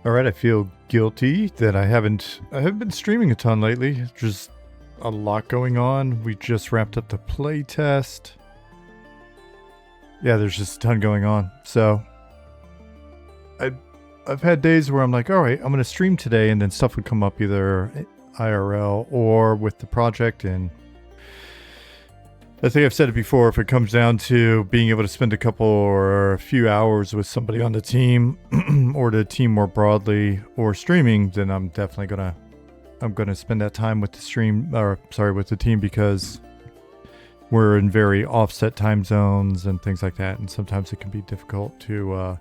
All right, I feel guilty that I haven't been streaming a ton lately. Just a lot going on. We just wrapped up the play test. Yeah, there's just a ton going on. So I've had days where I'm like, all right, I'm going to stream today, and then stuff would come up either IRL or with the project. And I think I've said it before, if it comes down to being able to spend a couple or a few hours with somebody on the team or the team more broadly or streaming, then I'm definitely going to spend that time with with the team, because we're in very offset time zones and things like that, and sometimes it can be difficult to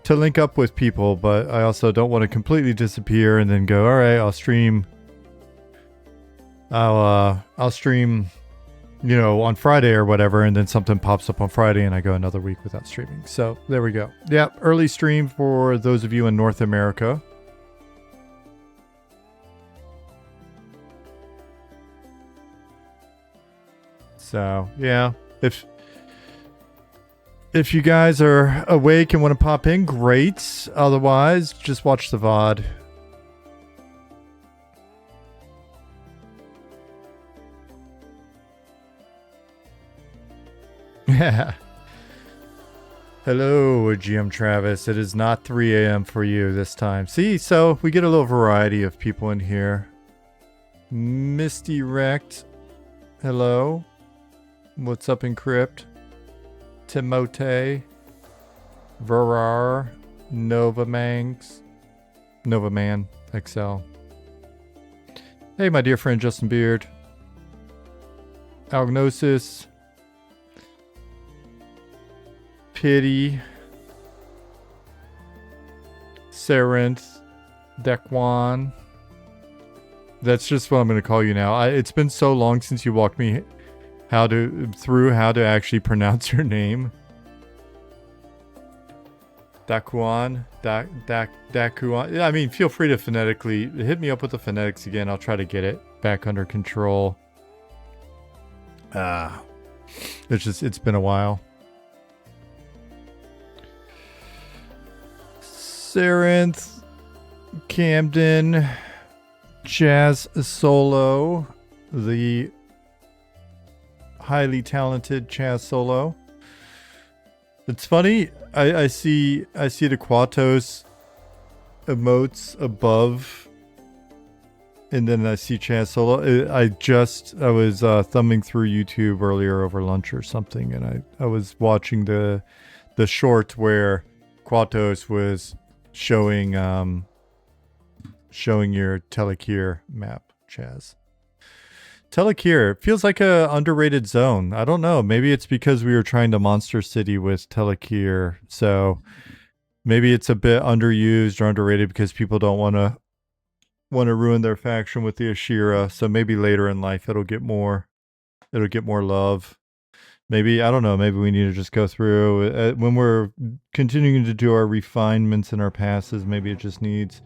link up with people. But I also don't want to completely disappear and then go, all right, I'll stream on Friday or whatever, and then something pops up on Friday and I go another week without streaming. So there we go. Yeah, early stream for those of you in North America. So yeah, if you guys are awake and want to pop in, great. Otherwise, just watch the VOD. Yeah. Hello, GM Travis. It is not 3 a.m. for you this time. See, so we get a little variety of people in here. Misty Wrecked. Hello. What's up, Encrypt? Timote. Verar. Novaman XL. Hey, my dear friend Justin Beard. Algnosis. Pity, Sarenth, Dekwan. That's just what I'm going to call you now. It's been so long since you walked me through how to actually pronounce your name. Dakuan, Dakuan. I mean, feel free to phonetically hit me up with the phonetics again. I'll try to get it back under control. It's been a while. Sarenth, Camden, Jazz Solo, the highly talented Chaz Solo. It's funny, I see the Quatos emotes above, and then I see Chaz Solo. I was thumbing through YouTube earlier over lunch or something, and I was watching the short where Quatos was showing your Telekir map, Chaz. Telekir feels like a underrated zone. I don't know. Maybe it's because we were trying to Monster City with Telekir, so maybe it's a bit underused or underrated because people don't want to ruin their faction with the Ashira. So maybe later in life it'll get more love. Maybe, I don't know, maybe we need to just go through when we're continuing to do our refinements in our passes. Maybe it just needs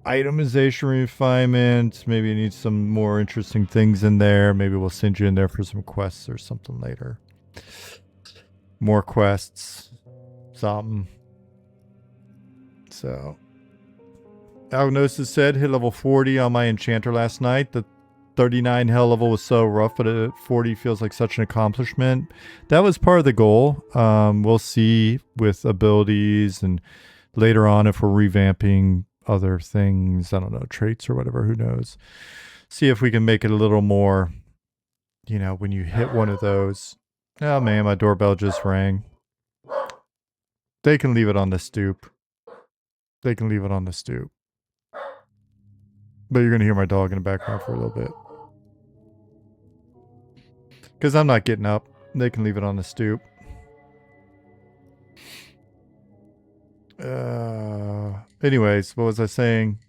itemization refinements. Maybe it needs some more interesting things in there. Maybe we'll send you in there for some quests or something later. More quests. Something. So, Algnosis said, hit level 40 on my enchanter last night. The 39 hell level was so rough, but at 40 feels like such an accomplishment. That was part of the goal. We'll see with abilities and later on if we're revamping other things. I don't know, traits or whatever, who knows. See if we can make it a little more, when you hit one of those. Oh man, my doorbell just rang. They can leave it on the stoop. But you're going to hear my dog in the background for a little bit. Because I'm not getting up. They can leave it on the stoop. Anyways, what was I saying?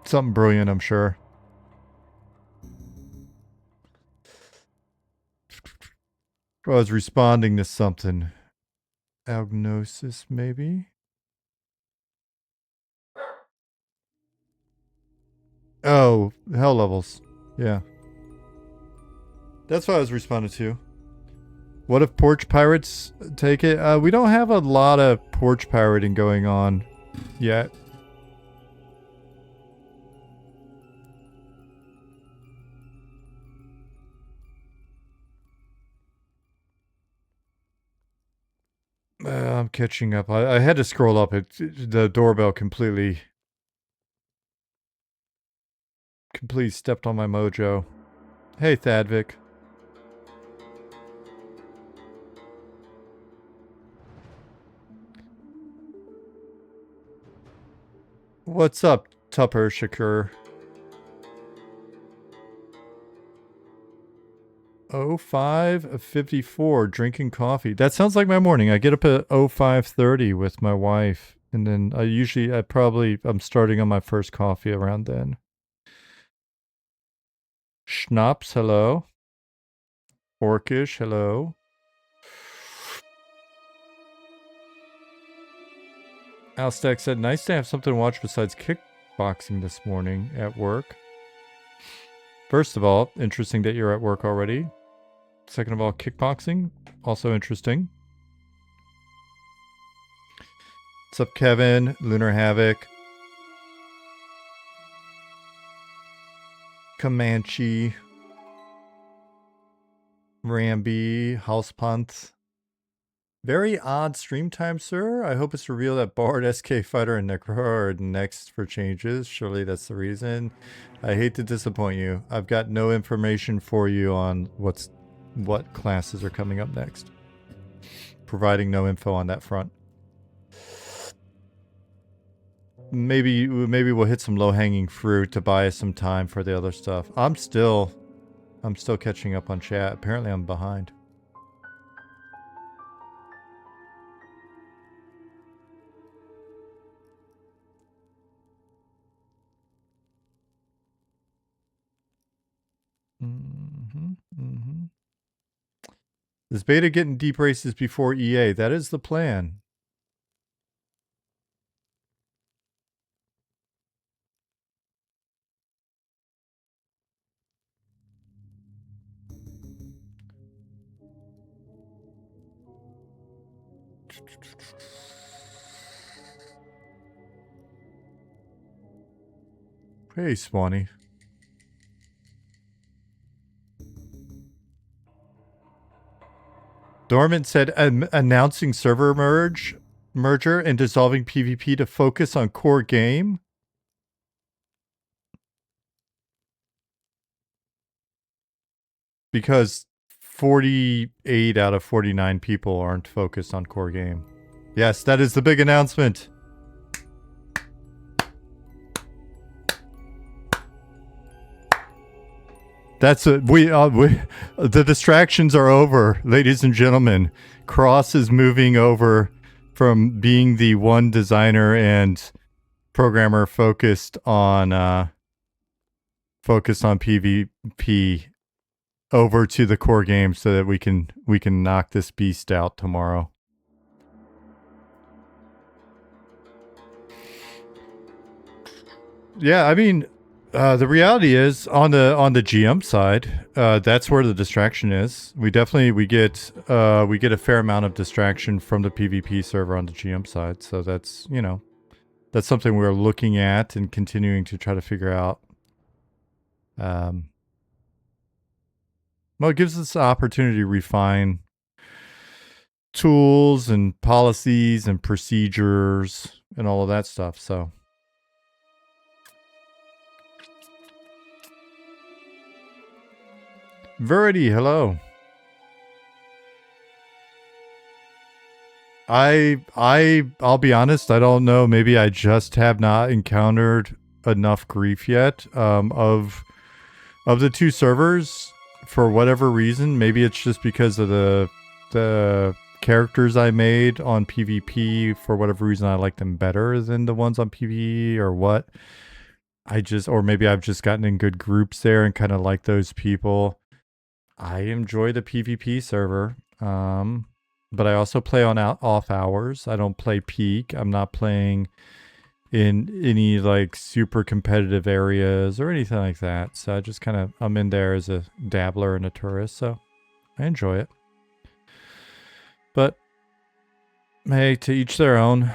Something brilliant, I'm sure. I was responding to something. Agnosis, maybe? Oh, hell levels. Yeah. That's what I was responding to. What if porch pirates take it? We don't have a lot of porch pirating going on yet. I'm catching up. I had to scroll up. The doorbell completely stepped on my mojo. Hey, Thadvik. What's up, Tupper Shakur? 05:54, drinking coffee. That sounds like my morning. I get up at 05:30 with my wife, and then I'm starting on my first coffee around then. Schnapps, hello. Orcish, hello. Alstack said, nice to have something to watch besides kickboxing this morning at work. First of all, interesting that you're at work already. Second of all, kickboxing, also interesting. What's up, Kevin? Lunar Havoc. Comanche. Ramby. Housepunt. Very odd stream time, sir. I hope it's revealed that Bard, SK Fighter, and Necro are next for changes. Surely that's the reason. I hate to disappoint you. I've got no information for you on what classes are coming up next. Providing no info on that front. Maybe we'll hit some low-hanging fruit to buy us some time for the other stuff. I'm still catching up on chat. Apparently I'm behind. Is beta getting deep races before EA? That is the plan. Hey, Swanee. Dormant said announcing server merger and dissolving PvP to focus on core game. Because 48 out of 49 people aren't focused on core game. Yes, that is the big announcement. That's the distractions are over, ladies and gentlemen. Cross is moving over from being the one designer and programmer focused on PvP over to the core game so that we can knock this beast out tomorrow. Yeah, I mean, the reality is on the GM side, that's where the distraction is. We get a fair amount of distraction from the PvP server on the GM side. So that's that's something we're looking at and continuing to try to figure out. Well, it gives us the opportunity to refine tools and policies and procedures and all of that stuff. So. Verity, hello. I'll be honest, I don't know. Maybe I just have not encountered enough grief yet of the two servers for whatever reason. Maybe it's just because of the characters I made on PvP. For whatever reason, I like them better than the ones on PvE or what. Or maybe I've just gotten in good groups there and kind of like those people. I enjoy the PvP server, but I also play on off hours. I don't play peak. I'm not playing in any like super competitive areas or anything like that. So I just I'm in there as a dabbler and a tourist. So I enjoy it. But hey, to each their own.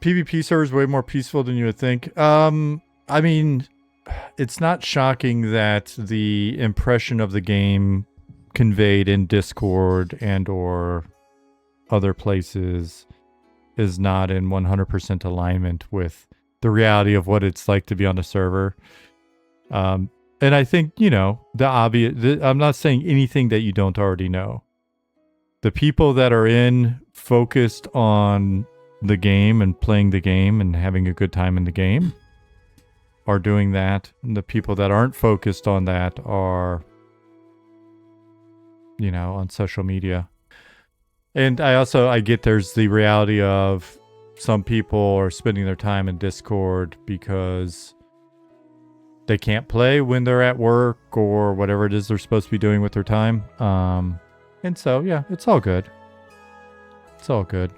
PvP server is way more peaceful than you would think. I mean, it's not shocking that the impression of the game conveyed in Discord and or other places is not in 100% alignment with the reality of what it's like to be on a server. And I think, you know, the obvious, I'm not saying anything that you don't already know. The people that are focused on the game and playing the game and having a good time in the game are doing that. And the people that aren't focused on that are, you know, on social media. And I get there's the reality of some people are spending their time in Discord because they can't play when they're at work or whatever it is they're supposed to be doing with their time. And so, yeah, it's all good. It's all good.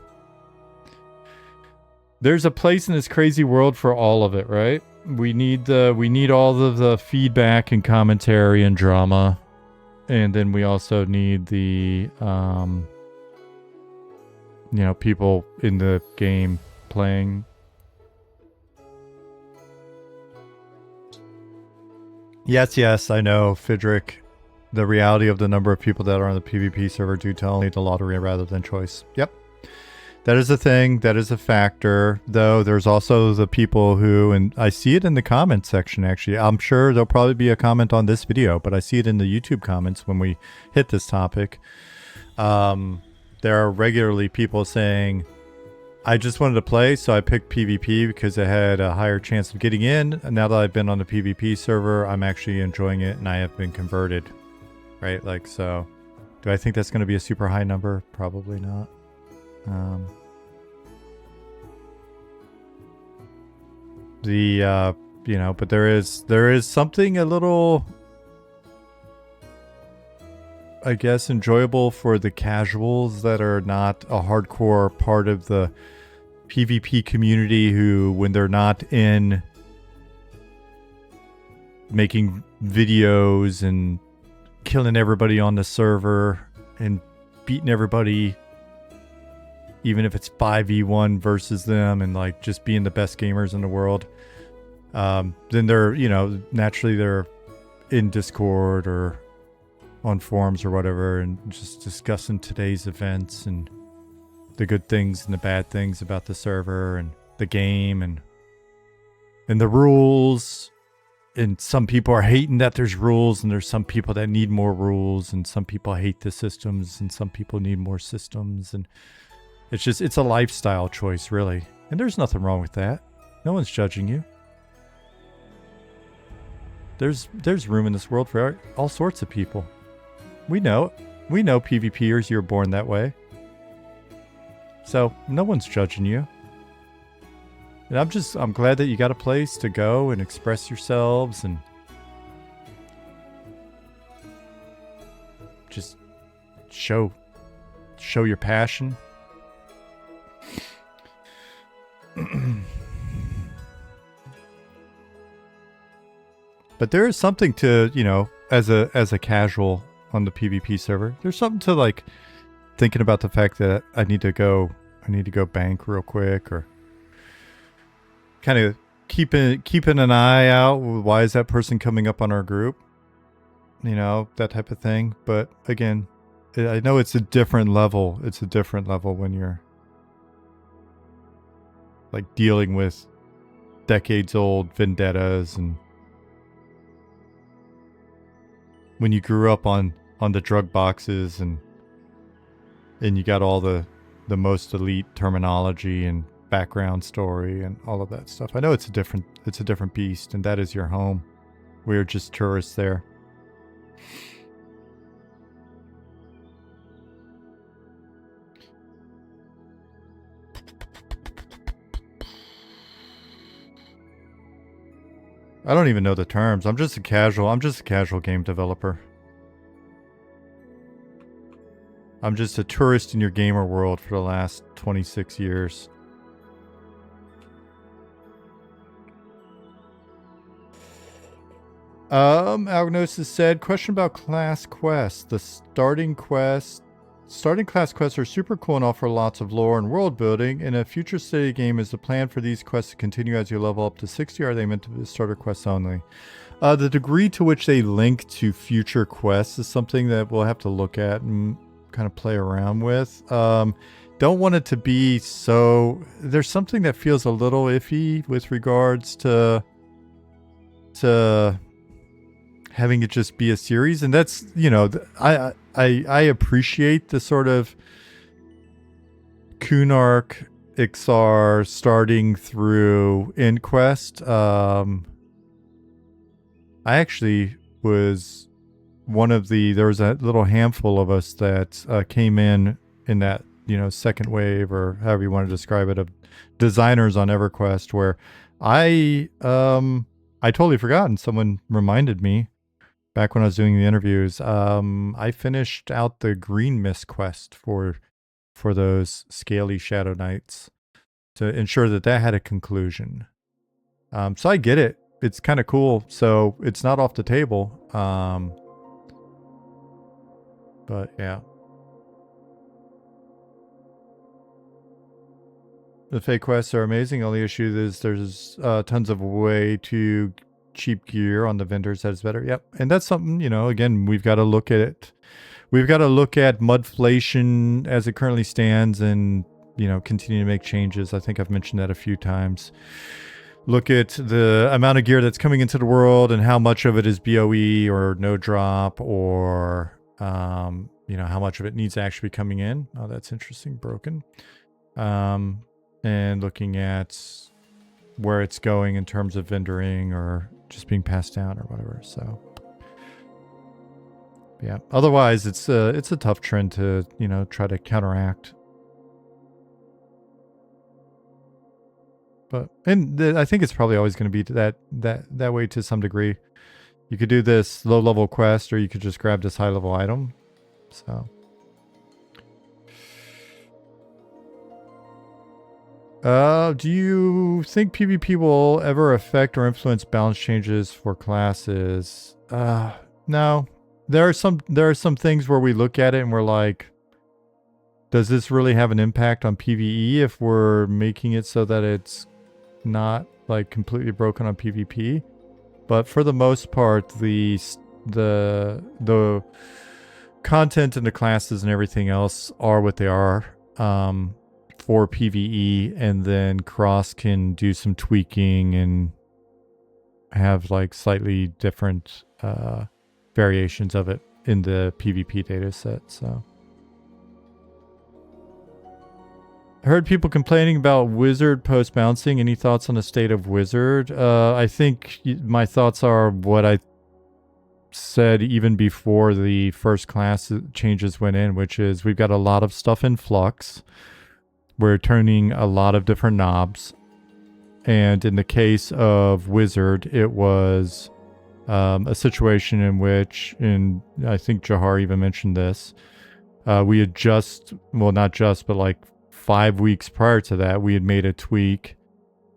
There's a place in this crazy world for all of it, right? We need all of the feedback and commentary and drama. And then we also need the you know, people in the game playing. Yes, I know, Fidrick. The reality of the number of people that are on the PvP server do tell me the lottery rather than choice. Yep. That is a thing. That is a factor. Though there's also the people who, and I see it in the comments section actually. I'm sure there'll probably be a comment on this video, but I see it in the YouTube comments when we hit this topic. There are regularly people saying, I just wanted to play, so I picked PvP because it had a higher chance of getting in. And now that I've been on the PvP server, I'm actually enjoying it and I have been converted. Right? Like, so do I think that's going to be a super high number? Probably not. You know, but there is something a little, I guess, enjoyable for the casuals that are not a hardcore part of the PvP community who, when they're not in making videos and killing everybody on the server and beating everybody, even if it's 5v1 versus them, and like just being the best gamers in the world, then they're, you know, naturally they're in Discord or on forums or whatever and just discussing today's events and the good things and the bad things about the server and the game and the rules. And some people are hating that there's rules, and there's some people that need more rules, and some people hate the systems, and some people need more systems. And it's a lifestyle choice, really. And there's nothing wrong with that. No one's judging you. There's room in this world for all sorts of people. We know PvPers, you were born that way. So no one's judging you. And I'm glad that you got a place to go and express yourselves and just show your passion. But there is something to, you know, as a casual on the PvP server, there's something to like thinking about the fact that I need to go bank real quick, or kind of keeping an eye out. Why is that person coming up on our group? You know, that type of thing. But again, I know it's a different level. It's a different level when you're like dealing with decades old vendettas, and when you grew up on the drug boxes and you got all the most elite terminology and background story and all of that stuff. I know it's a different beast, and that is your home. We're just tourists there. I don't even know the terms. I'm just a casual game developer. I'm just a tourist in your gamer world for the last 26 years. Agnosis said, question about class quests. The starting class quests are super cool and offer lots of lore and world building. In a future city game, is the plan for these quests to continue as you level up to 60, or are they meant to be starter quests only? The degree to which they link to future quests is something that we'll have to look at and kind of play around with. Don't want it to be so... There's something that feels a little iffy with regards to having it just be a series, and that's, you know, I appreciate the sort of Kunark Ixar starting through InQuest. I actually was one of there was a little handful of us that came in that, you know, second wave, or however you want to describe it, of designers on EverQuest, where I totally forgot, and someone reminded me back when I was doing the interviews. I finished out the Green Mist quest for those scaly Shadow Knights to ensure that had a conclusion. So I get it. It's kind of cool. So it's not off the table. But yeah. The fake quests are amazing. Only issue is there's tons of way too cheap gear on the vendors that is better. Yep. And that's something, you know, again, we've got to look at it. We've got to look at mudflation as it currently stands and, you know, continue to make changes. I think I've mentioned that a few times. Look at the amount of gear that's coming into the world and how much of it is BOE or no drop, or, you know, how much of it needs to actually be coming in. Oh, that's interesting. Broken. And looking at where it's going in terms of vendoring or just being passed down or whatever. So yeah, otherwise it's a tough trend to, you know, try to counteract. But I think it's probably always going to be that way to some degree. You could do this low level quest, or you could just grab this high level item. So do you think PvP will ever affect or influence balance changes for classes? No. There are some things where we look at it and we're like, does this really have an impact on PvE if we're making it so that it's not like completely broken on PvP? But for the most part, the content and the classes and everything else are what they are. For PvE, and then Cross can do some tweaking and have like slightly different variations of it in the PvP data set. So I heard people complaining about Wizard post bouncing. Any thoughts on the state of Wizard? I think my thoughts are what I said even before the first class changes went in, which is we've got a lot of stuff in flux. We're turning a lot of different knobs. And in the case of Wizard, it was a situation in which, and I think Jahar even mentioned this, we had not just, but like 5 weeks prior to that, we had made a tweak.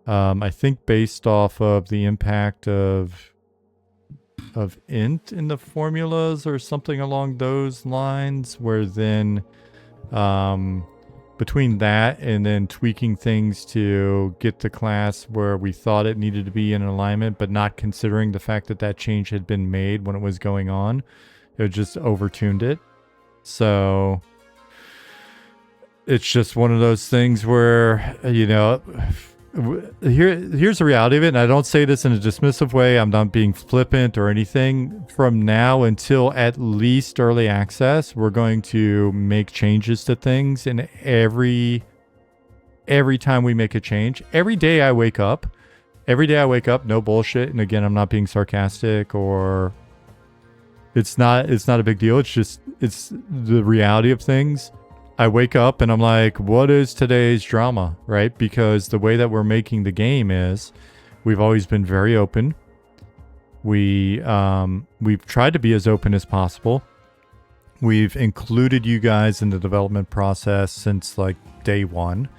I think based off of the impact of int in the formulas or something along those lines, where then between that and then tweaking things to get the class where we thought it needed to be in alignment, but not considering the fact that change had been made when it was going on, it just overtuned it. So it's just one of those things where, you know, here's the reality of it, and I don't say this in a dismissive way. I'm not being flippant or anything. From now until at least early access, we're going to make changes to things, and every time we make a change, every day I wake up, no bullshit, and again, I'm not being sarcastic, or it's not a big deal. It's the reality of things. I wake up and I'm like, what is today's drama, right? Because the way that we're making the game is we've always been very open. We've tried to be as open as possible. We've included you guys in the development process since like day one.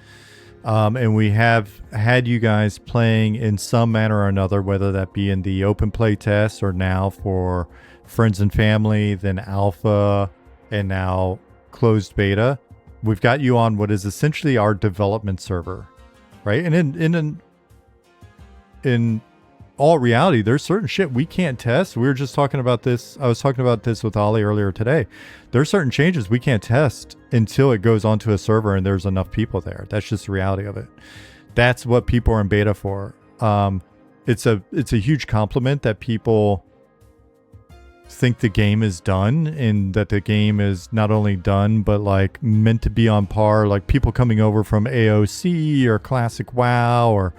And we have had you guys playing in some manner or another, whether that be in the open play test or now for friends and family, then alpha, and now closed beta. We've got you on what is essentially our development server, right? And in all reality, there's certain shit we can't test. We were just talking about this. I was talking about this with Ollie earlier today. There's certain changes we can't test until it goes onto a server and there's enough people there. That's just the reality of it. That's what people are in beta for. It's a huge compliment that people think the game is done, and that the game is not only done but like meant to be on par. Like people coming over from AOC or Classic WoW or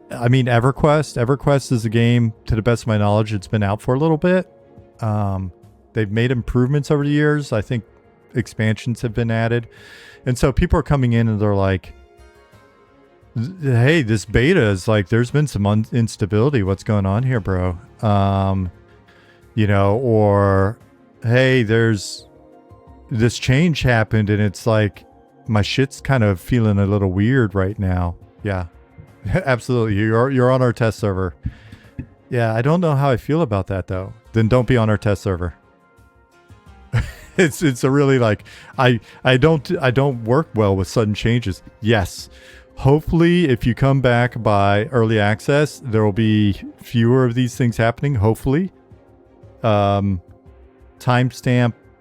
I mean, EverQuest. EverQuest is a game, to the best of my knowledge, it's been out for a little bit. They've made improvements over the years. I think expansions have been added. And so people are coming in and they're like, hey, this beta is like, there's been some instability. What's going on here, bro? You know, or, hey, there's this change happened and it's like, my shit's kind of feeling a little weird right now. Yeah. Absolutely. You're on our test server. Yeah, I don't know how I feel about that though. Then don't be on our test server. It's a really like I don't work well with sudden changes. Yes. Hopefully if you come back by early access, there will be fewer of these things happening, hopefully. Timestamp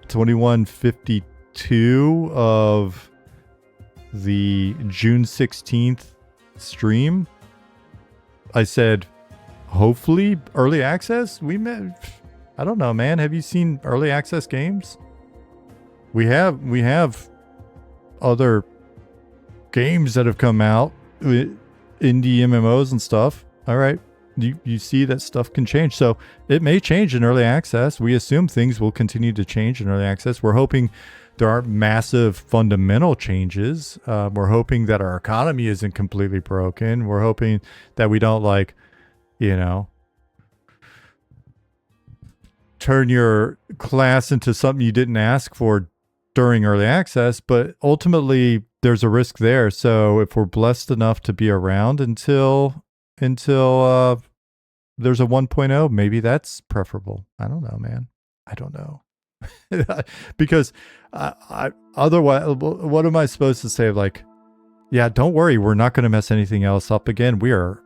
2152 of the June 16th stream, I said hopefully early access. I don't know, man. Have you seen early access games? We have other games that have come out, indie MMOs and stuff. All right, you see that stuff can change, so it may change in early access. We assume things will continue to change in early access. We're hoping there aren't massive fundamental changes. We're hoping that our economy isn't completely broken. We're hoping that we don't, like, you know, turn your class into something you didn't ask for during early access. But ultimately, there's a risk there. So if we're blessed enough to be around until there's a 1.0, maybe that's preferable. I don't know, man. I don't know. Because I otherwise, what am I supposed to say? Like, yeah, don't worry, we're not going to mess anything else up again. We are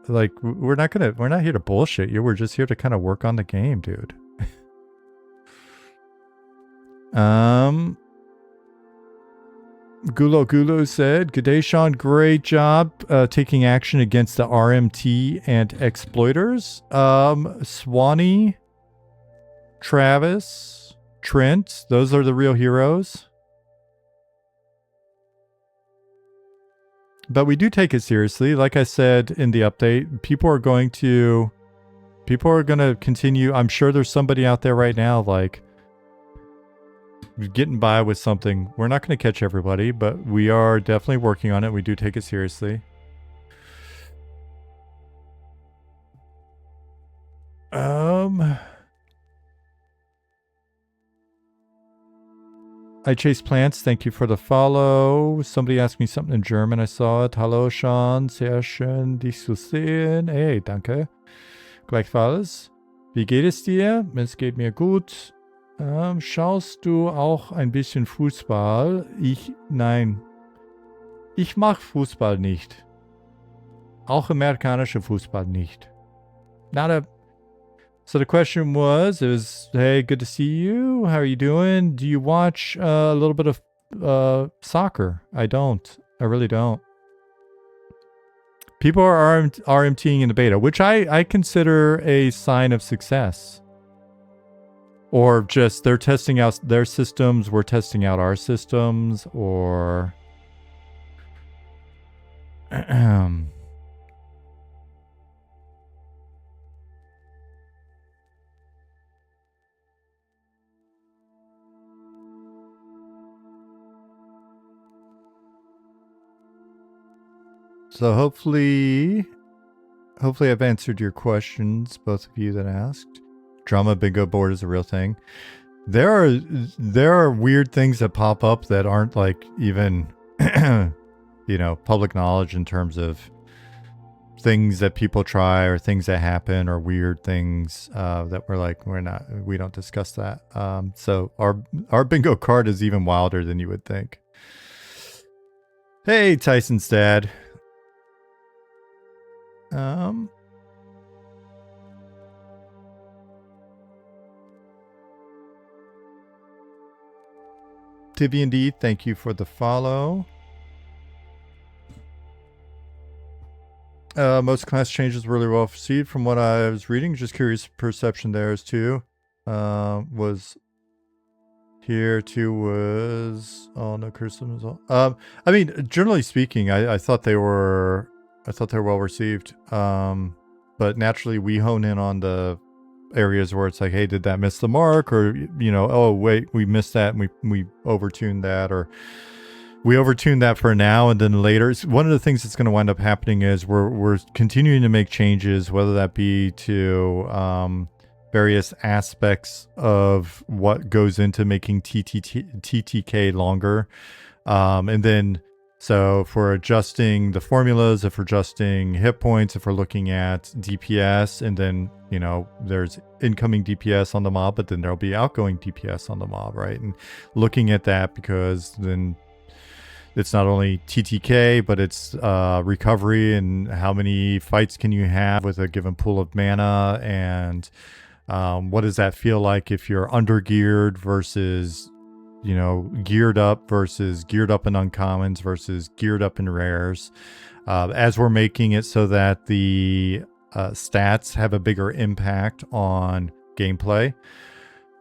like, we're not here to bullshit you. We're just here to kind of work on the game, dude. Gulo said, "Good day, Sean. Great job taking action against the RMT and exploiters." Swanee, Travis, Trent, those are the real heroes. But we do take it seriously. Like I said in the update, people are going to continue. I'm sure there's somebody out there right now like getting by with something. We're not going to catch everybody, but we are definitely working on it. We do take it seriously. I chase plants. Thank you for the follow. Somebody asked me something in German. I saw it. Hallo, Sean. Sehr schön, dich zu sehen. Hey, danke. Gleichfalls. Wie geht es dir? Es geht mir gut. Schaust du auch ein bisschen Fußball? Nein. Ich mag Fußball nicht. Auch amerikanische Fußball nicht. So the question was, hey, good to see you. How are you doing? Do you watch a little bit of soccer? I don't. I really don't. People are RMTing in the beta, which I consider a sign of success. Or just they're testing out their systems, we're testing out our systems, or... So hopefully hopefully I've answered your questions, both of you that asked. Drama bingo board is a real thing. There are weird things that pop up that aren't like even public knowledge in terms of things that people try or things that happen or weird things that we don't discuss that. So our bingo card is even wilder than you would think. Hey, Tyson's dad. Tivian D, thank you for the follow. Most class changes were really well received from what I was reading. Just curious perception there as too. Was here too was no criticism. I mean, generally speaking, I thought they were well received. But naturally we hone in on the areas where it's like, hey, did that miss the mark? Or, oh wait, we missed that and we overtuned that, or we overtuned that for now, and then later. One of the things that's going to wind up happening is we're continuing to make changes, whether that be to various aspects of what goes into making TTK longer. And then, so if we're adjusting the formulas, if we're adjusting hit points, if we're looking at DPS, and then, there's incoming DPS on the mob, but then there'll be outgoing DPS on the mob, right? And looking at that, because then it's not only TTK, but it's recovery and how many fights can you have with a given pool of mana, and what does that feel like if you're under-geared versus, geared up versus geared up in uncommons versus geared up in rares. As we're making it so that the stats have a bigger impact on gameplay.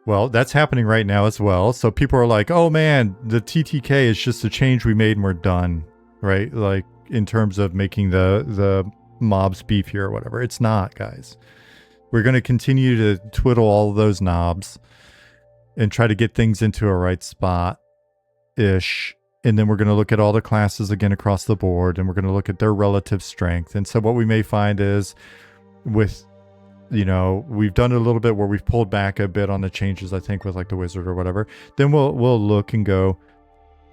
Well, that's happening right now as well. So people are like, oh man, the TTK is just a change we made and we're done, right? Like in terms of making the mobs beefier or whatever. It's not, guys. We're going to continue to twiddle all of those knobs and try to get things into a right spot-ish. And then we're going to look at all the classes again across the board, and we're going to look at their relative strength. And so what we may find is with, we've done it a little bit where we've pulled back a bit on the changes, I think, with like the wizard or whatever. Then we'll look and go,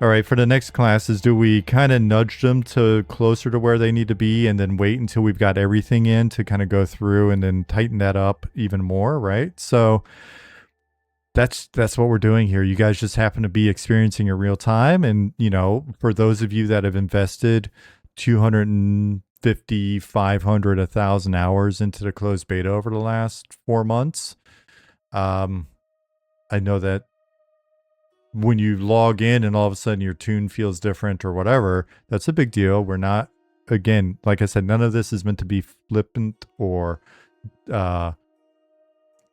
all right, for the next classes, do we kind of nudge them to closer to where they need to be and then wait until we've got everything in to kind of go through and then tighten that up even more, right? So that's what we're doing here. You guys just happen to be experiencing it real time. And, for those of you that have invested 250, 500, 1,000 hours into the closed beta over the last 4 months, I know that when you log in and all of a sudden your tune feels different or whatever, that's a big deal. We're not, again, like I said, none of this is meant to be flippant or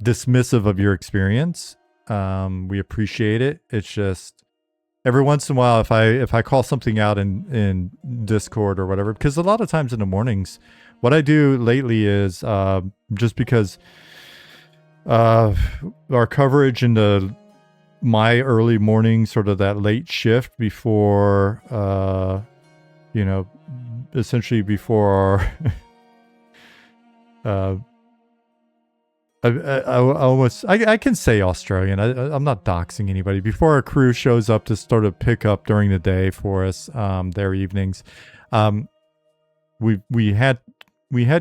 dismissive of your experience. We appreciate it. It's just every once in a while, if I call something out in Discord or whatever, because a lot of times in the mornings, what I do lately is just because our coverage in my early morning, sort of that late shift before, essentially before our I can say Australian. I'm not doxing anybody. Before our crew shows up to sort of pick up during the day for us, their evenings, we had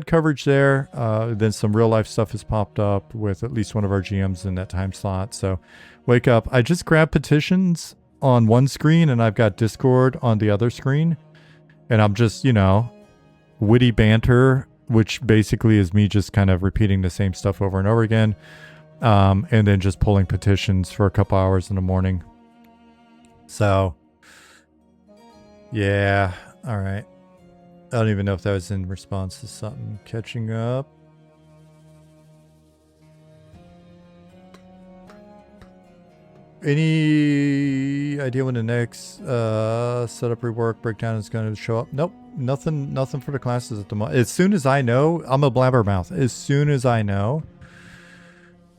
coverage there. Then some real life stuff has popped up with at least one of our GMs in that time slot. So wake up. I just grabbed petitions on one screen and I've got Discord on the other screen, and I'm just witty banter, which basically is me just kind of repeating the same stuff over and over again, and then just pulling petitions for a couple hours in the morning. So, yeah, all right. I don't even know if that was in response to something. Catching up. Any idea when the next setup rework breakdown is going to show up? Nope. Nothing for the classes at the moment. As soon as I know, I'm a blabbermouth. As soon as I know,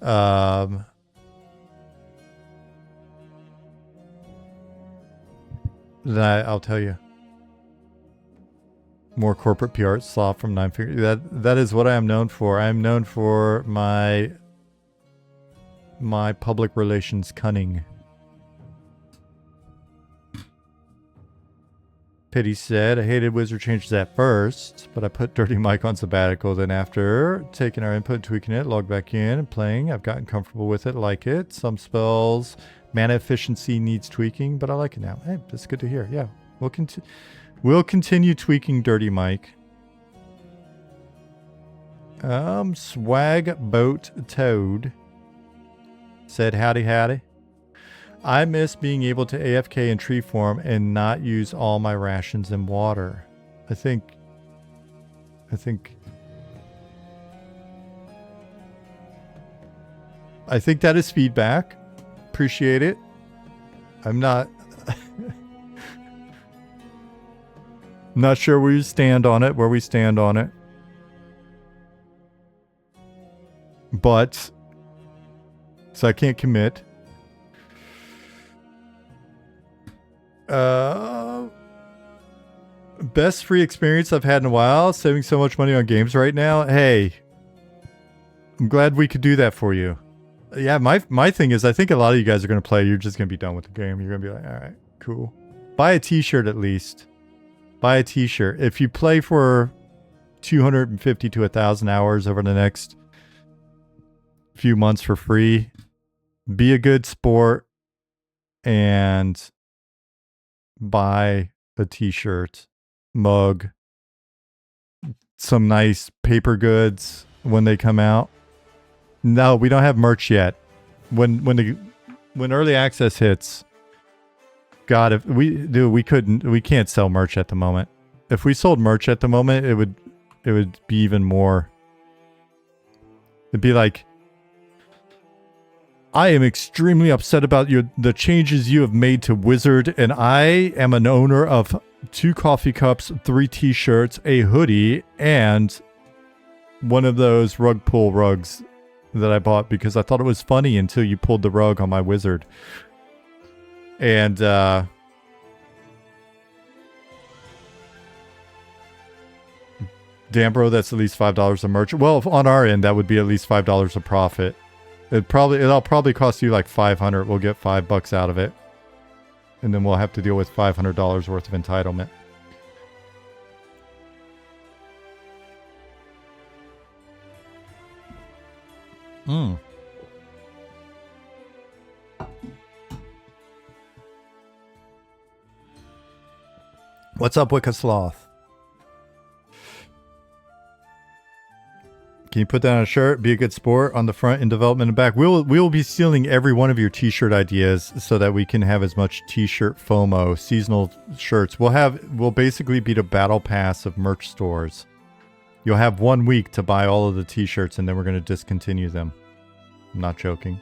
then I'll tell you. More corporate PR slop from Nine Figure. That is what I am known for. I am known for my public relations cunning. Pity said, I hated wizard changes at first, but I put Dirty Mike on sabbatical. Then after taking our input, tweaking it, logged back in and playing, I've gotten comfortable with it, like it. Some spells, mana efficiency needs tweaking, but I like it now. Hey, that's good to hear. Yeah, we'll continue tweaking Dirty Mike. Swag Boat Toad said, howdy howdy. I miss being able to AFK in tree form and not use all my rations and water. I think that is feedback. Appreciate it. I'm not not sure where we stand on it, But so I can't commit. Best free experience I've had in a while. Saving so much money on games right now. Hey, I'm glad we could do that for you. Yeah, my thing is I think a lot of you guys are going to play. You're just going to be done with the game. You're going to be like, all right, cool. Buy a t-shirt at least. Buy a t-shirt. If you play for 250 to 1,000 hours over the next few months for free, be a good sport and buy a t-shirt, mug, some nice paper goods when they come out. No, we don't have merch yet. When early access hits, God, if we can't sell merch at the moment. If we sold merch at the moment, it would be even more. It'd be like, I am extremely upset about the changes you have made to Wizard, and I am an owner of 2 coffee cups, 3 t-shirts, a hoodie, and one of those rug pull rugs that I bought because I thought it was funny until you pulled the rug on my Wizard. And damn bro, that's at least $5 of merch. Well, on our end, that would be at least $5 of profit. It'll probably cost you like $500. We'll get $5 out of it. And then we'll have to deal with $500 worth of entitlement. What's up, Wicca Sloth? Can you put that on a shirt? Be a good sport on the front, in development and back. We will be stealing every one of your t-shirt ideas so that we can have as much t-shirt FOMO, seasonal shirts. We'll basically be the battle pass of merch stores. You'll have 1 week to buy all of the t-shirts and then we're going to discontinue them. I'm not joking.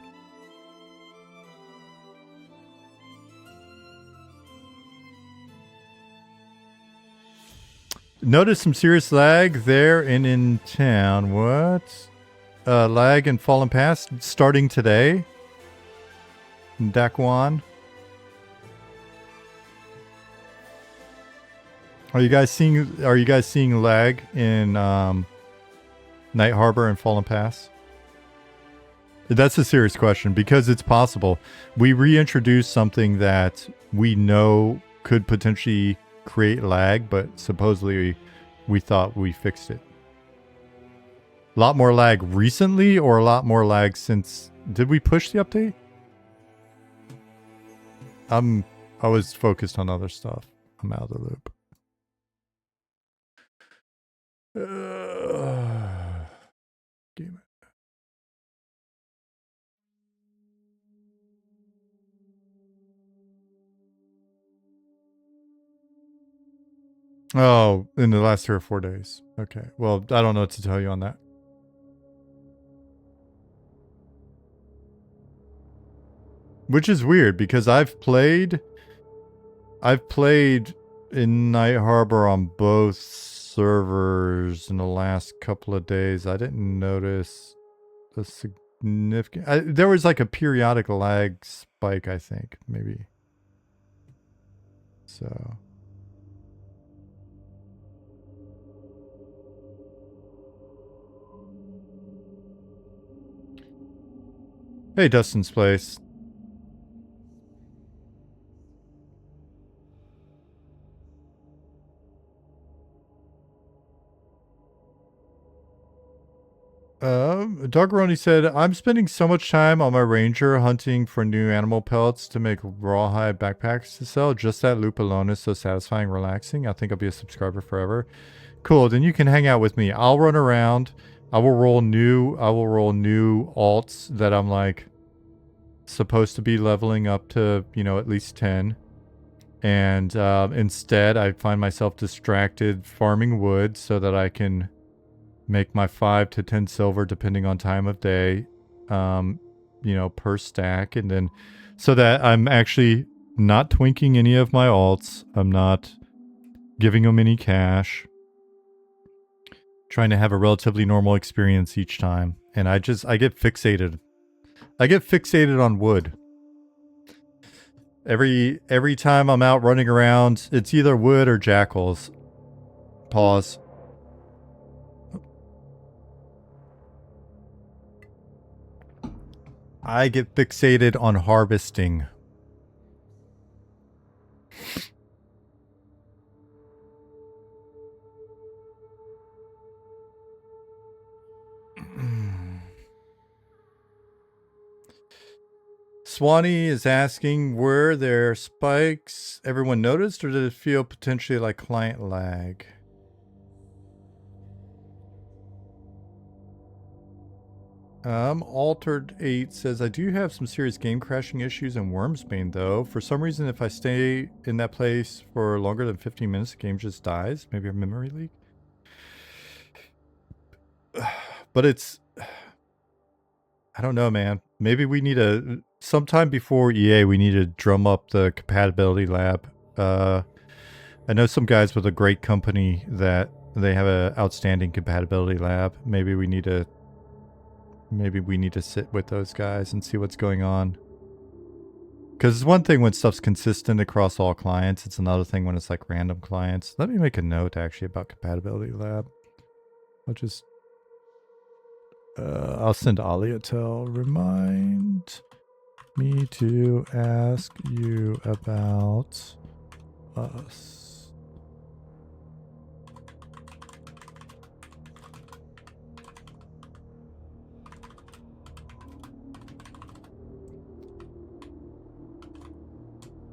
Notice some serious lag there and in town. What? Lag and Fallen Pass starting today. Dakwan. Are you guys seeing lag in Night Harbor and Fallen Pass? That's a serious question because it's possible. We reintroduced something that we know could potentially create lag, but supposedly we thought we fixed it. A lot more lag recently or a lot more lag since... Did we push the update? I was focused on other stuff. I'm out of the loop. Damn it. Oh, in the last 3 or 4 days. Okay. Well, I don't know what to tell you on that. Which is weird because I've played in Night Harbor on both servers in the last couple of days. I didn't notice a significant... there was like a periodic lag spike, I think, maybe. So... Hey, Dustin's Place. Doggeroni said, I'm spending so much time on my ranger hunting for new animal pelts to make rawhide backpacks to sell. Just that loop alone is so satisfying and relaxing. I think I'll be a subscriber forever. Cool, then you can hang out with me. I'll run around. I will roll new alts that I'm like supposed to be leveling up to, you know, at least 10. And instead I find myself distracted farming wood so that I can make my 5 to 10 silver depending on time of day, you know, per stack. And then so that I'm actually not twinking any of my alts. I'm not giving them any cash. Trying to have a relatively normal experience each time. And I get fixated. I get fixated on wood. Every time I'm out running around, it's either wood or jackals. Pause. I get fixated on harvesting. Swanee is asking, were there spikes everyone noticed, or did it feel potentially like client lag? Altered 8 says, I do have some serious game crashing issues in Wormsbane, though. For some reason, if I stay in that place for longer than 15 minutes, the game just dies. Maybe a memory leak? But it's... I don't know, man. Maybe we need a... Sometime before EA, we need to drum up the compatibility lab. I know some guys with a great company that they have an outstanding compatibility lab. Maybe we need to sit with those guys and see what's going on. Because it's one thing when stuff's consistent across all clients. It's another thing when it's like random clients. Let me make a note actually about compatibility lab. I'll just... I'll send Aliatel. Remind me to ask you about us.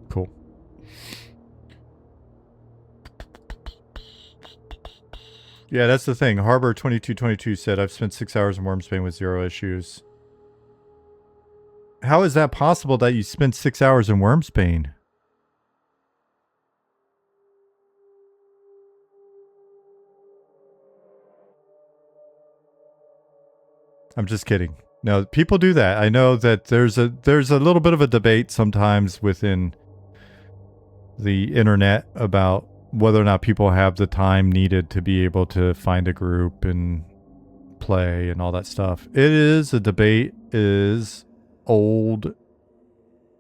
Cool. Yeah, that's the thing. Harbor2222 said, I've spent 6 hours in Wormsbane with 0 issues. How is that possible that you spent 6 hours in Wormsbane? I'm just kidding. No, people do that. I know that there's a little bit of a debate sometimes within the internet about whether or not people have the time needed to be able to find a group and play and all that stuff. It is a debate, is old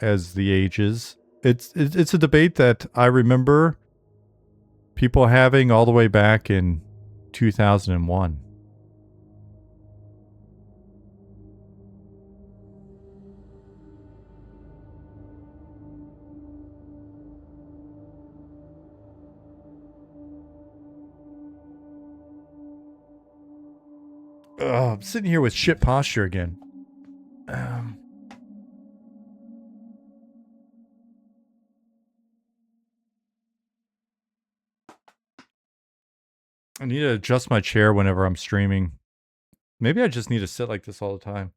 as the ages. It's a debate that I remember people having all the way back in 2001. I'm sitting here with shit posture again. I need to adjust my chair whenever I'm streaming. Maybe I just need to sit like this all the time.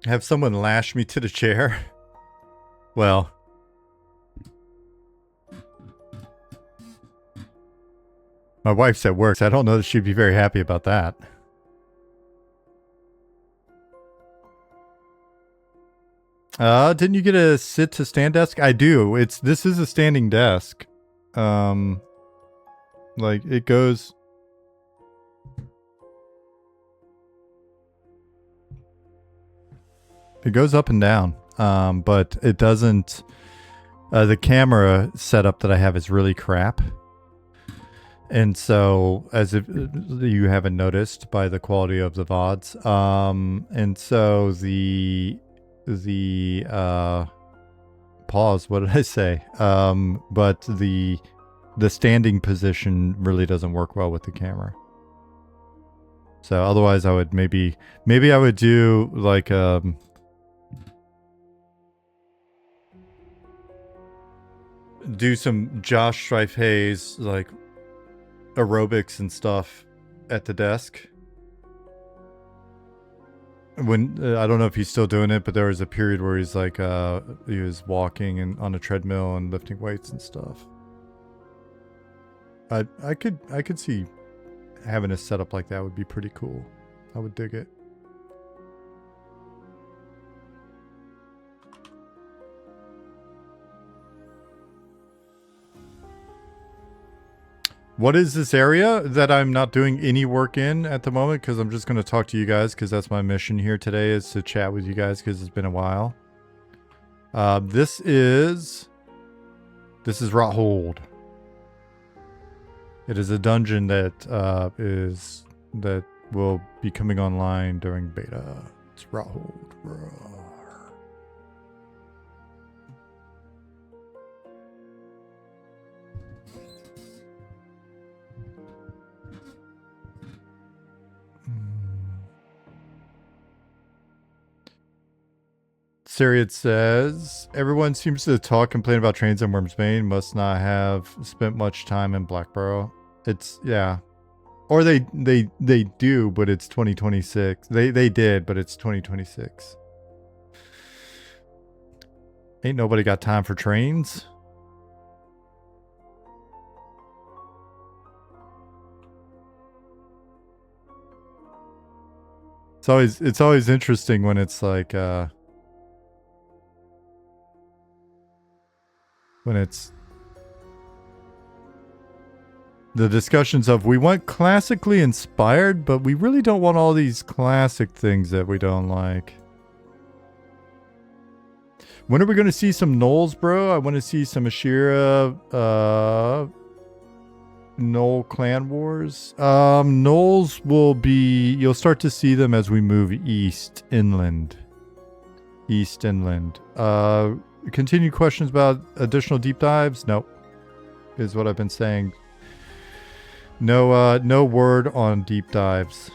Have someone lash me to the chair? Well... my wife's at work, so I don't know that she'd be very happy about that. Didn't you get a sit to stand desk? I do. This is a standing desk. Like it goes... It goes up and down, but it doesn't. The camera setup that I have is really crap. And so, as if you haven't noticed by the quality of the VODs, and so the pause. What did I say? But the standing position really doesn't work well with the camera. So otherwise, I would maybe I would do like do some Josh Strife Hayes like aerobics and stuff at the desk. When I don't know if he's still doing it, but there was a period where he's like he was walking and on a treadmill and lifting weights and stuff. I could see having a setup like that would be pretty cool. I would dig it. What is this area that I'm not doing any work in at the moment? Because I'm just going to talk to you guys because that's my mission here today is to chat with you guys because it's been a while. This is Rothold. It is a dungeon that will be coming online during beta. It's Rothold. Syriad says, everyone seems to talk, complain about trains in Wormsbane, must not have spent much time in Blackborough. It's, yeah. Or they do, but it's 2026. They did, but it's 2026. Ain't nobody got time for trains. It's always interesting when it's like when it's the discussions of we want classically inspired, but we really don't want all these classic things that we don't like. When are we going to see some Knolls, bro? I want to see some Ashira, Knoll Clan Wars. Knolls will be, you'll start to see them as we move east inland. Continued questions about additional deep dives? Nope. Is what I've been saying. No word on deep dives.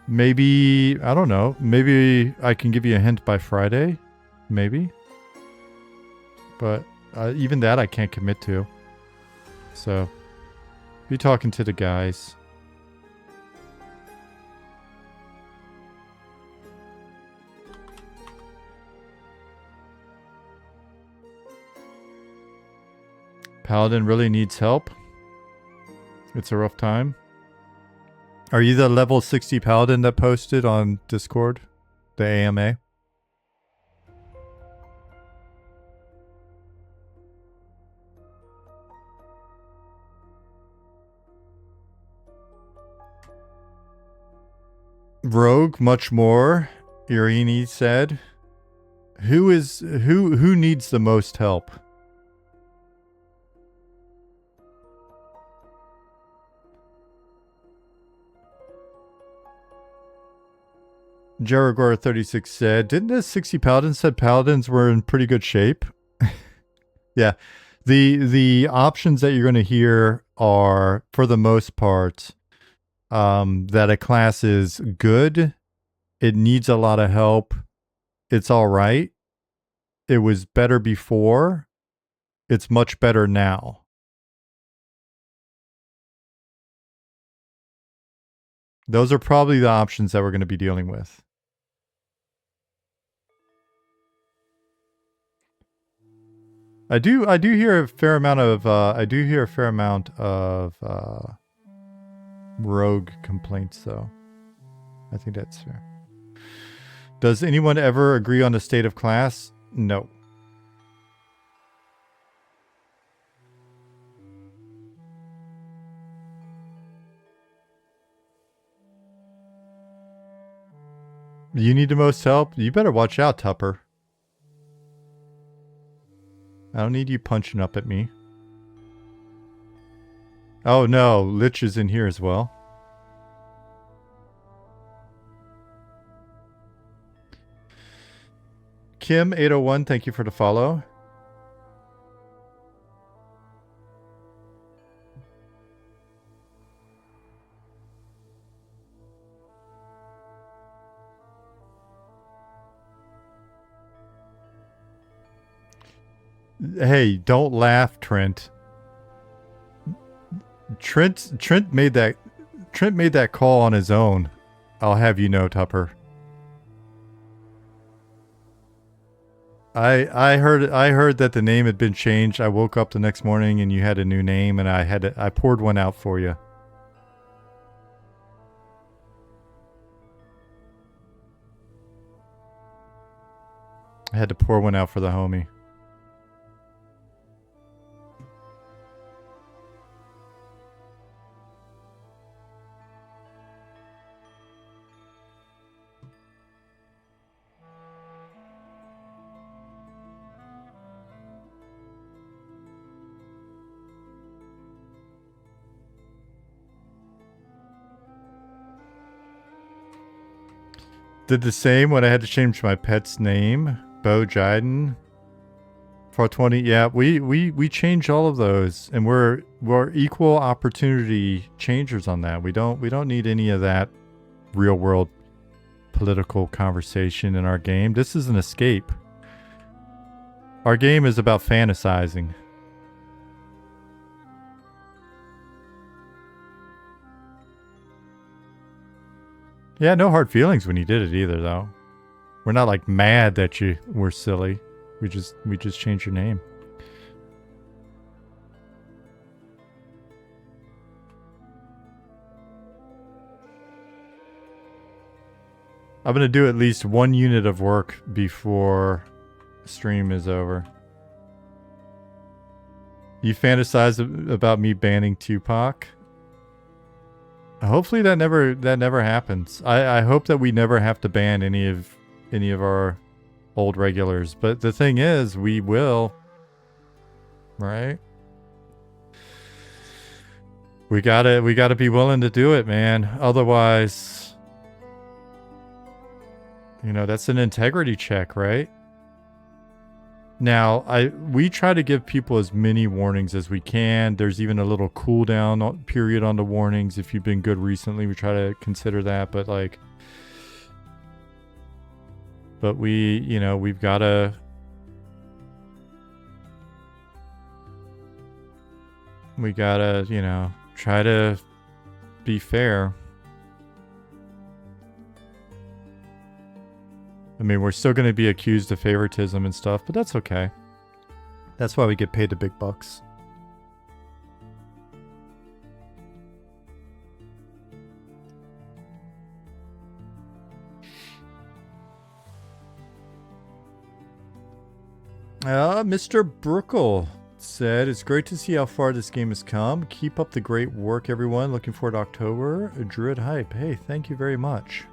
Maybe, I don't know. Maybe I can give you a hint by Friday. Maybe. But even that I can't commit to. So, be talking to the guys. Paladin really needs help. It's a rough time. Are you the level 60 Paladin that posted on Discord? The AMA? Rogue, much more. Irini said. Who needs the most help? Jeragor36 said, didn't the 60 Paladins said Paladins were in pretty good shape? Yeah. The options that you're going to hear are, for the most part, that a class is good, it needs a lot of help, it's all right, it was better before, it's much better now. Those are probably the options that we're going to be dealing with. I do hear a fair amount of rogue complaints though. I think that's fair. Does anyone ever agree on the state of class? No. You need the most help? You better watch out, Tupper. I don't need you punching up at me. Oh no, Lich is in here as well. Kim801, thank you for the follow. Hey, don't laugh, Trent. Trent made that call on his own. I'll have you know, Tupper. I heard that the name had been changed. I woke up the next morning and you had a new name, and I poured one out for you. I had to pour one out for the homie. Did the same when I had to change my pet's name. Bo Jiden. 420. Yeah, we change all of those, and we're equal opportunity changers on that. We don't need any of that real world political conversation in our game. This is an escape. Our game is about fantasizing. Yeah, no hard feelings when you did it either, though. We're not like mad that you were silly. We just changed your name. I'm gonna do at least 1 unit of work before stream is over. You fantasize about me banning Tupac? Hopefully that never happens. I hope that we never have to ban any of our old regulars. But the thing is, we will. Right? We gotta be willing to do it, man. Otherwise, you know, that's an integrity check, right? Now, we try to give people as many warnings as we can. There's even a little cooldown period on the warnings. If you've been good recently, we try to consider that. But like, we've gotta, try to be fair. I mean, we're still going to be accused of favoritism and stuff, but that's okay. That's why we get paid the big bucks. Mr. Brookle said, it's great to see how far this game has come. Keep up the great work, everyone. Looking forward to October. Druid Hype. Hey, thank you very much.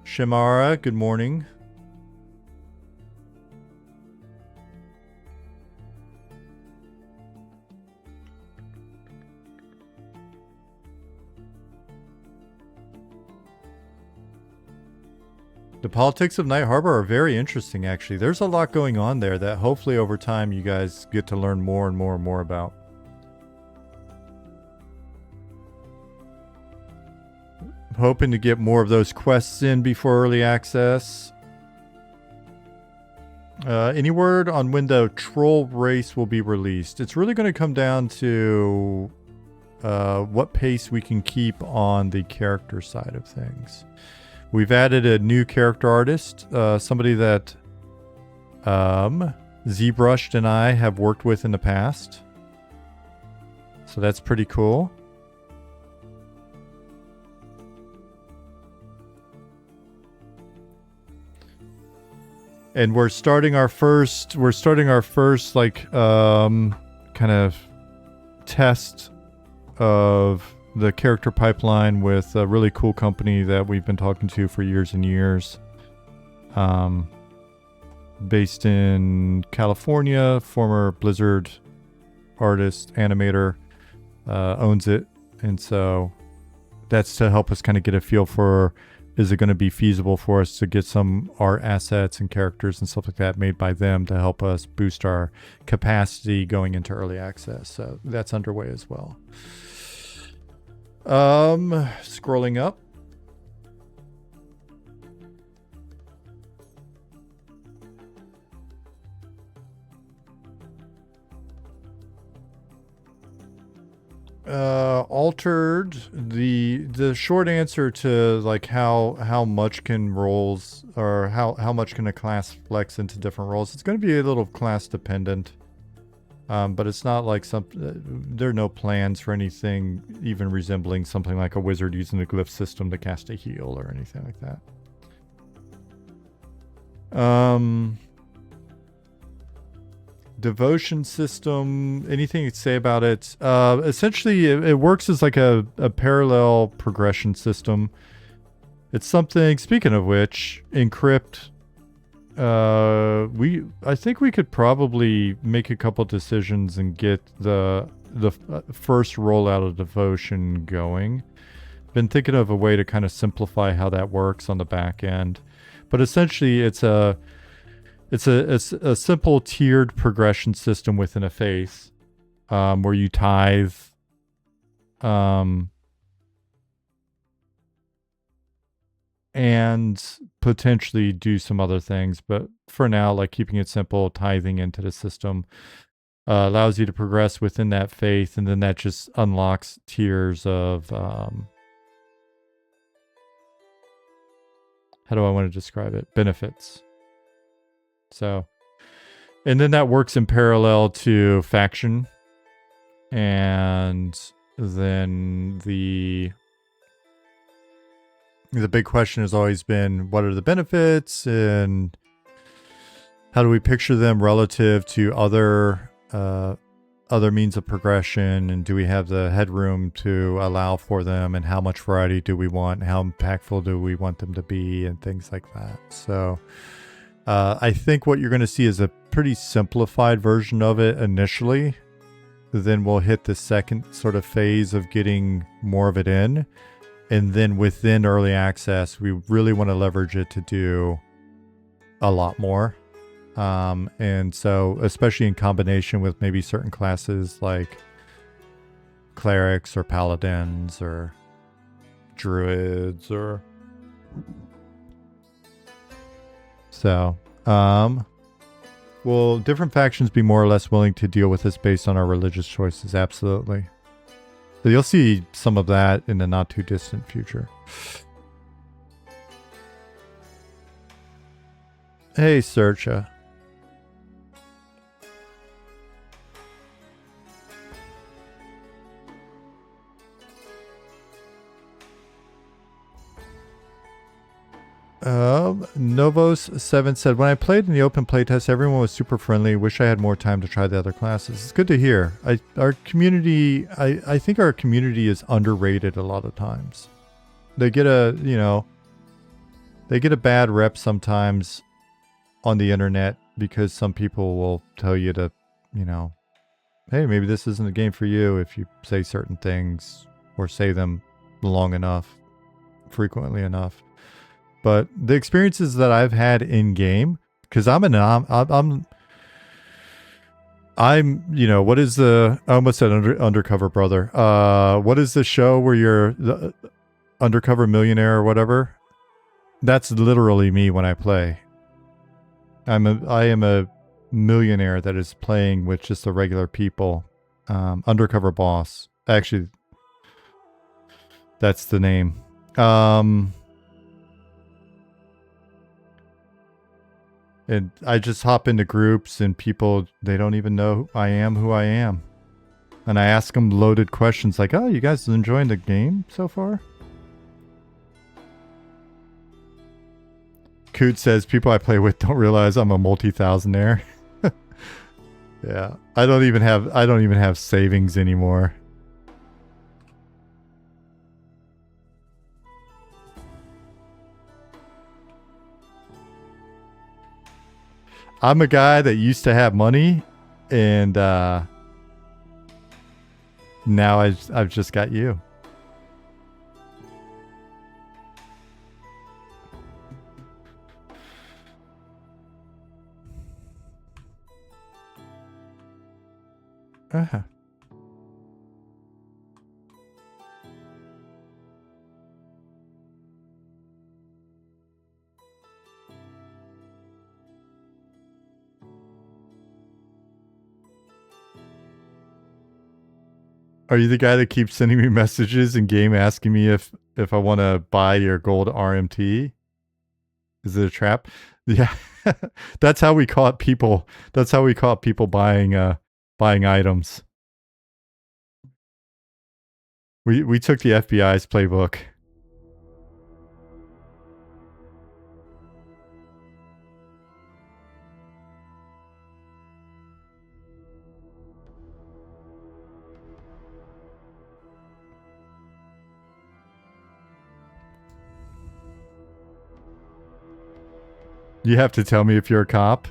Shamara, good morning. The politics of Night Harbor are very interesting, actually. There's a lot going on there that hopefully over time you guys get to learn more and more and more about. Hoping to get more of those quests in before early access. Any word on when the troll race will be released? It's really going to come down to what pace we can keep on the character side of things. We've added a new character artist, somebody that ZBrushed and I have worked with in the past. So that's pretty cool. And we're starting our first like kind of test of the character pipeline with a really cool company that we've been talking to for years and years. Based in California, former Blizzard artist, animator, owns it. And so that's to help us kind of get a feel for, is it going to be feasible for us to get some art assets and characters and stuff like that made by them to help us boost our capacity going into early access. So that's underway as well. Scrolling up. Altered the short answer to like how much can roles, or how much can a class flex into different roles. It's going to be a little class dependent, but it's not like there are no plans for anything even resembling something like a wizard using the glyph system to cast a heal or anything like that. Devotion system, anything to say about it? Essentially, it works as like a parallel progression system. It's something, speaking of which, encrypt. I think we could probably make a couple decisions and get the first rollout of devotion going. Been thinking of a way to kind of simplify how that works on the back end, but essentially it's a simple tiered progression system within a faith, where you tithe, and potentially do some other things. But for now, like keeping it simple, tithing into the system allows you to progress within that faith, and then that just unlocks tiers of, how do I want to describe it? Benefits. So, and then that works in parallel to faction. And then the big question has always been, what are the benefits and how do we picture them relative to other means of progression, and do we have the headroom to allow for them, and how much variety do we want, and how impactful do we want them to be, and things like that. So I think what you're going to see is a pretty simplified version of it initially. Then we'll hit the second sort of phase of getting more of it in. And then within early access, we really want to leverage it to do a lot more. And so, especially in combination with maybe certain classes like clerics or paladins or druids or... So, will different factions be more or less willing to deal with this based on our religious choices? Absolutely. So you'll see some of that in the not too distant future. Hey, Searcha. Novos7 said, when I played in the open playtest, everyone was super friendly. Wish I had more time to try the other classes. It's good to hear. Our community, I think our community is underrated a lot of times. They get a bad rep sometimes on the internet because some people will tell you to, hey, maybe this isn't a game for you if you say certain things or say them long enough, frequently enough. But the experiences that I've had in game, because I'm what is the, I almost said undercover brother. What is the show where you're the undercover millionaire or whatever? That's literally me when I play. I am a millionaire that is playing with just the regular people. Undercover boss. Actually, that's the name. And I just hop into groups and people, they don't even know who I am. And I ask them loaded questions like, oh, you guys enjoying the game so far? Coot says, people I play with don't realize I'm a multi-thousandaire. Yeah. I don't even have savings anymore. I'm a guy that used to have money, and now I've just got you. Uh-huh. Are you the guy that keeps sending me messages in game asking me if I want to buy your gold RMT? Is it a trap? Yeah. That's how we caught people. That's how we caught people buying items. We took the FBI's playbook. You have to tell me if you're a cop.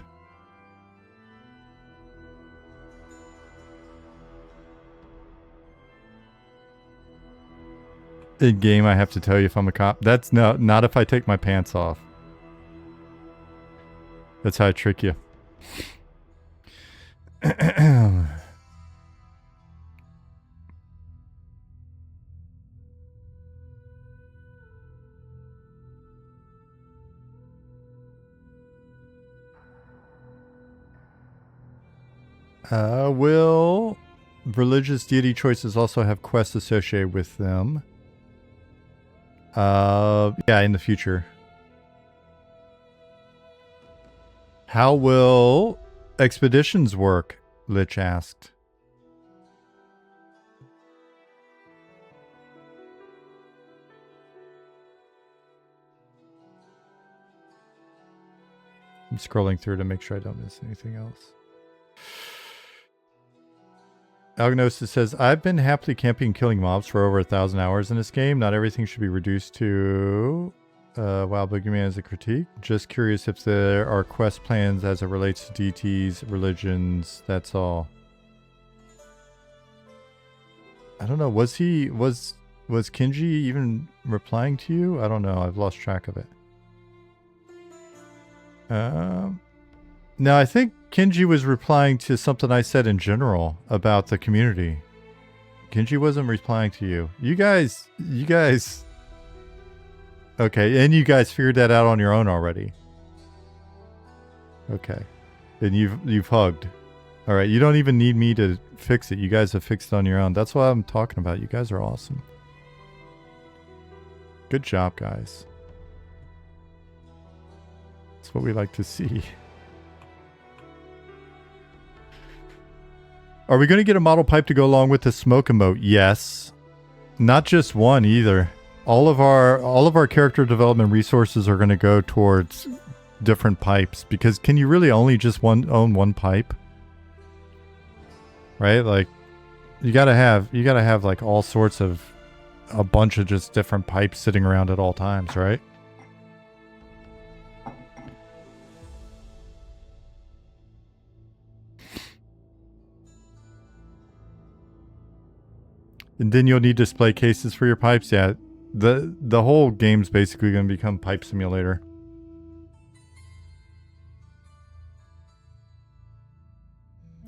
In game, I have to tell you if I'm a cop. That's not if I take my pants off. That's how I trick you. Will religious deity choices also have quests associated with them? Yeah, in the future. How will expeditions work? Lich asked. I'm scrolling through to make sure I don't miss anything else. Algnosis says, I've been happily camping and killing mobs for over 1,000 hours in this game. Not everything should be reduced to WoW Boogeyman as a critique. Just curious if there are quest plans as it relates to deities, religions, that's all. I don't know. Was Kinji even replying to you? I don't know. I've lost track of it. No, I think Kinji was replying to something I said in general about the community. Kinji wasn't replying to you. You guys. Okay, and you guys figured that out on your own already. Okay, and you've hugged. All right, you don't even need me to fix it. You guys have fixed it on your own. That's what I'm talking about. You guys are awesome. Good job, guys. That's what we like to see. Are we going to get a model pipe to go along with the smoke emote? Yes. Not just one either. All of our character development resources are going to go towards different pipes, because can you really only just own one pipe? Right? Like you got to have like all sorts of a bunch of just different pipes sitting around at all times, right? And then you'll need display cases for your pipes. Yeah, the whole game's basically going to become pipe simulator.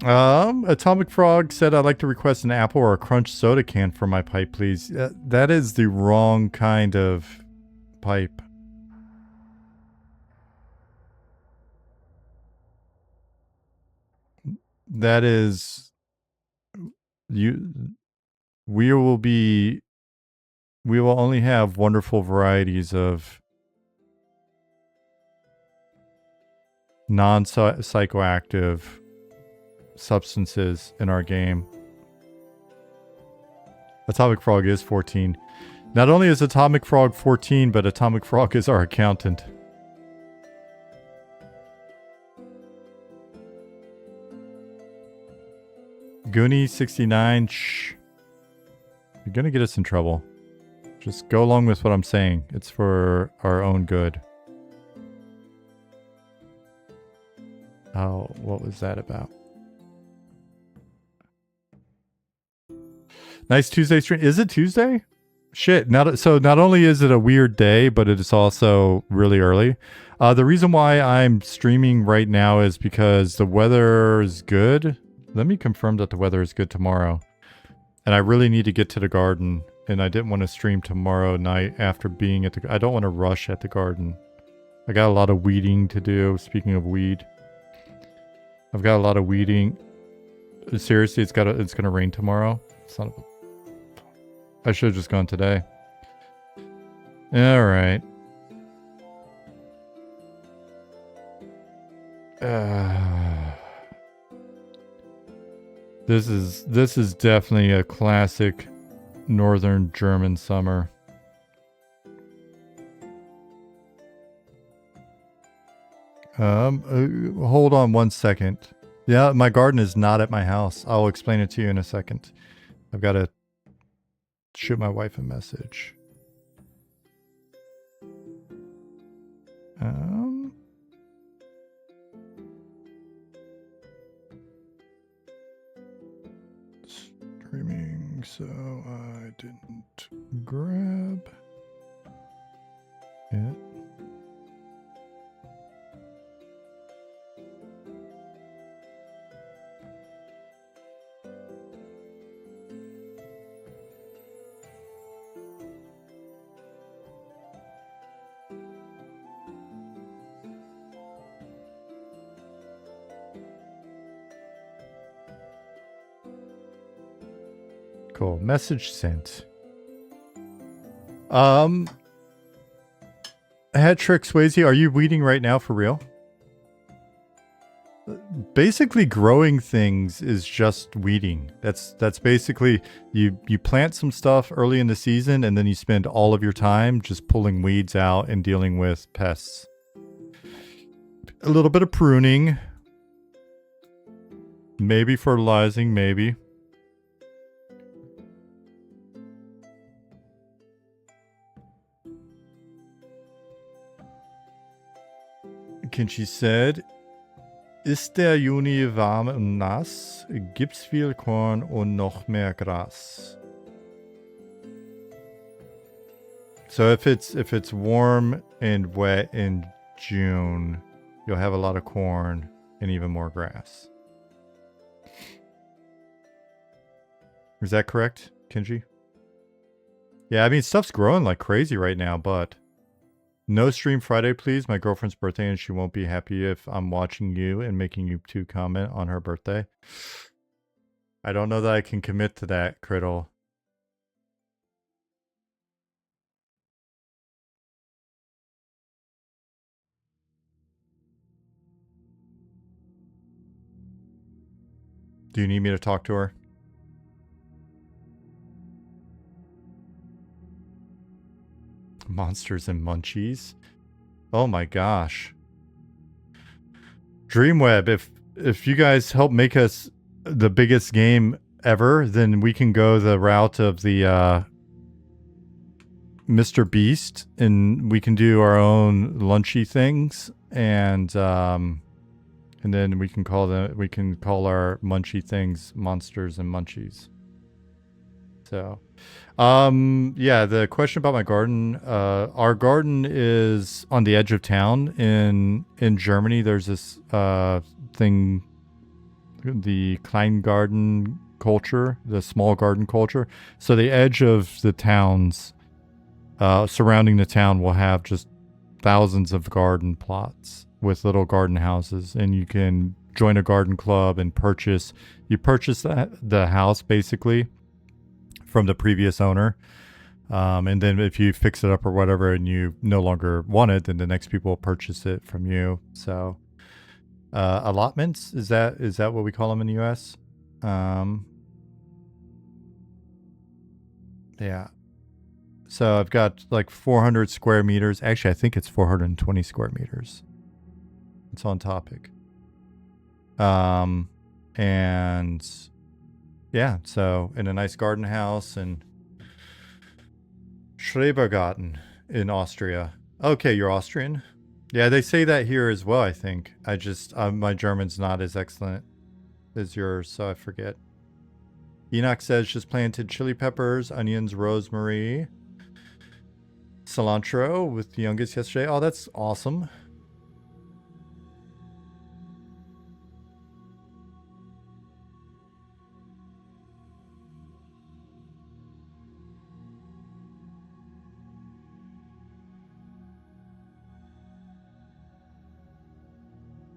Atomic Frog said, I'd like to request an apple or a crunch soda can for my pipe, please. That is the wrong kind of pipe. That is... We will only have wonderful varieties of non-psychoactive substances in our game. Atomic Frog is 14. Not only is Atomic Frog 14, but Atomic Frog is our accountant. Goonie 69. Shh. You're gonna get us in trouble. Just go along with what I'm saying. It's for our own good. Oh, what was that about? Nice Tuesday stream. Is it Tuesday? Shit. So not only is it a weird day, but it is also really early. The reason why I'm streaming right now is because the weather is good. Let me confirm that the weather is good tomorrow. And I really need to get to the garden. And I didn't want to stream tomorrow night after being at the... I don't want to rush at the garden. I got a lot of weeding to do. Speaking of weed. I've got a lot of weeding. Seriously, it's gonna rain tomorrow. Son of a... I should have just gone today. Alright. This is definitely a classic northern German summer. Hold on one second. Yeah, my garden is not at my house. I'll explain it to you in a second. I've got to shoot my wife a message. Streaming, so I didn't grab it. Cool. Message sent. Hat trick Swayze, are you weeding right now for real? Basically growing things is just weeding. That's basically you plant some stuff early in the season and then you spend all of your time just pulling weeds out and dealing with pests. A little bit of pruning. Maybe fertilizing, maybe. Kinchi said, ist der Juni warm und nass, gibt's viel Korn und noch mehr Gras. So if it's warm and wet in June, you'll have a lot of corn and even more grass. Is that correct, Kinji? Yeah, I mean stuff's growing like crazy right now, but no stream Friday, please. My girlfriend's birthday, and she won't be happy if I'm watching you and making you two comment on her birthday. I don't know that I can commit to that, Criddle. Do you need me to talk to her? Monsters and Munchies. Oh my gosh. Dreamweb, if you guys help make us the biggest game ever, then we can go the route of the Mr. Beast and we can do our own lunchy things and then we can call our munchy things Monsters and Munchies. So yeah, the question about my garden, our garden is on the edge of town in Germany. There's this thing, the Kleingarten culture, the small garden culture. So the edge of the towns surrounding the town will have just thousands of garden plots with little garden houses, and you can join a garden club and purchase the house basically from the previous owner. And then if you fix it up or whatever and you no longer want it, then the next people will purchase it from you. So allotments, is that what we call them in the US? Yeah. So I've got like 400 square meters. Actually, I think it's 420 square meters. It's on topic. And yeah, so in a nice garden house in Schrebergarten in Austria. Okay, you're Austrian. Yeah, they say that here as well, I think. I just, my German's not as excellent as yours, so I forget. Enoch says just planted chili peppers, onions, rosemary, cilantro with the youngest yesterday. Oh, that's awesome.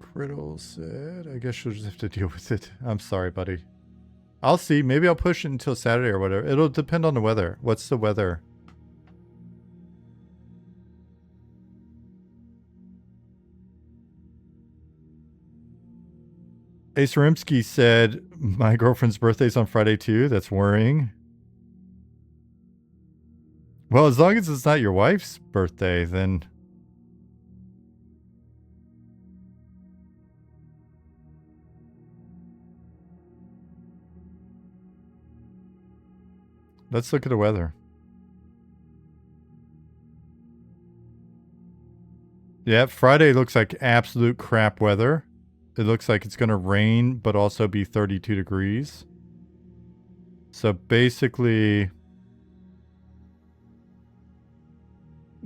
Criddle said, I guess you'll just have to deal with it. I'm sorry, buddy. I'll see. Maybe I'll push it until Saturday or whatever. It'll depend on the weather. What's the weather? Ace Rimsky said, my girlfriend's birthday's on Friday too. That's worrying. Well, as long as it's not your wife's birthday, then... Let's look at the weather. Yeah, Friday looks like absolute crap weather. It looks like it's going to rain, but also be 32 degrees. So basically...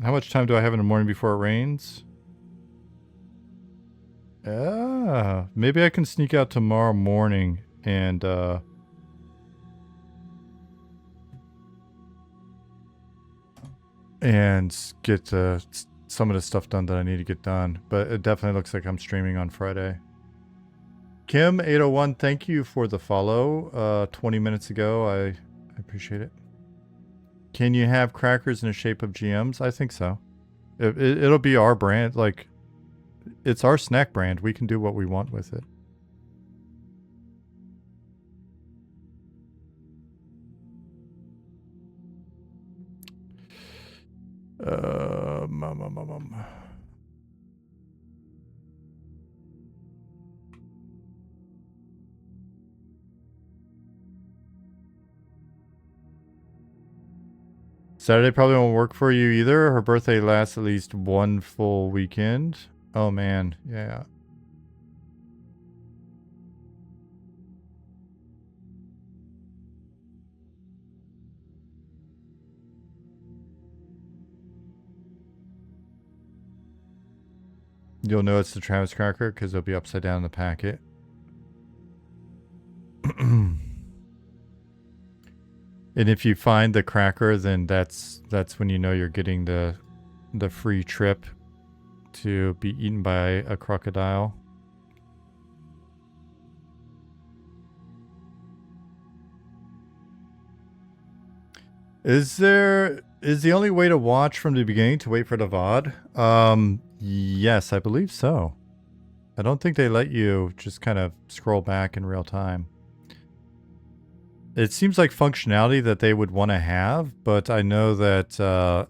How much time do I have in the morning before it rains? Maybe I can sneak out tomorrow morning and get some of the stuff done that I need to get done. But it definitely looks like I'm streaming on Friday. Kim801, thank you for the follow 20 minutes ago. I appreciate it. Can you have crackers in the shape of GMs? I think so. It'll be our brand. Like, it's our snack brand. We can do what we want with it. Saturday probably won't work for you either. Her birthday lasts at least one full weekend. Oh man, yeah. You'll know it's the Travis cracker because it'll be upside down in the packet. And if you find the cracker, then that's when you know you're getting the free trip to be eaten by a crocodile. Is the only way to watch from the beginning to wait for the VOD? Yes, I believe so. I don't think they let you just kind of scroll back in real time. It seems like functionality that they would want to have, but I know that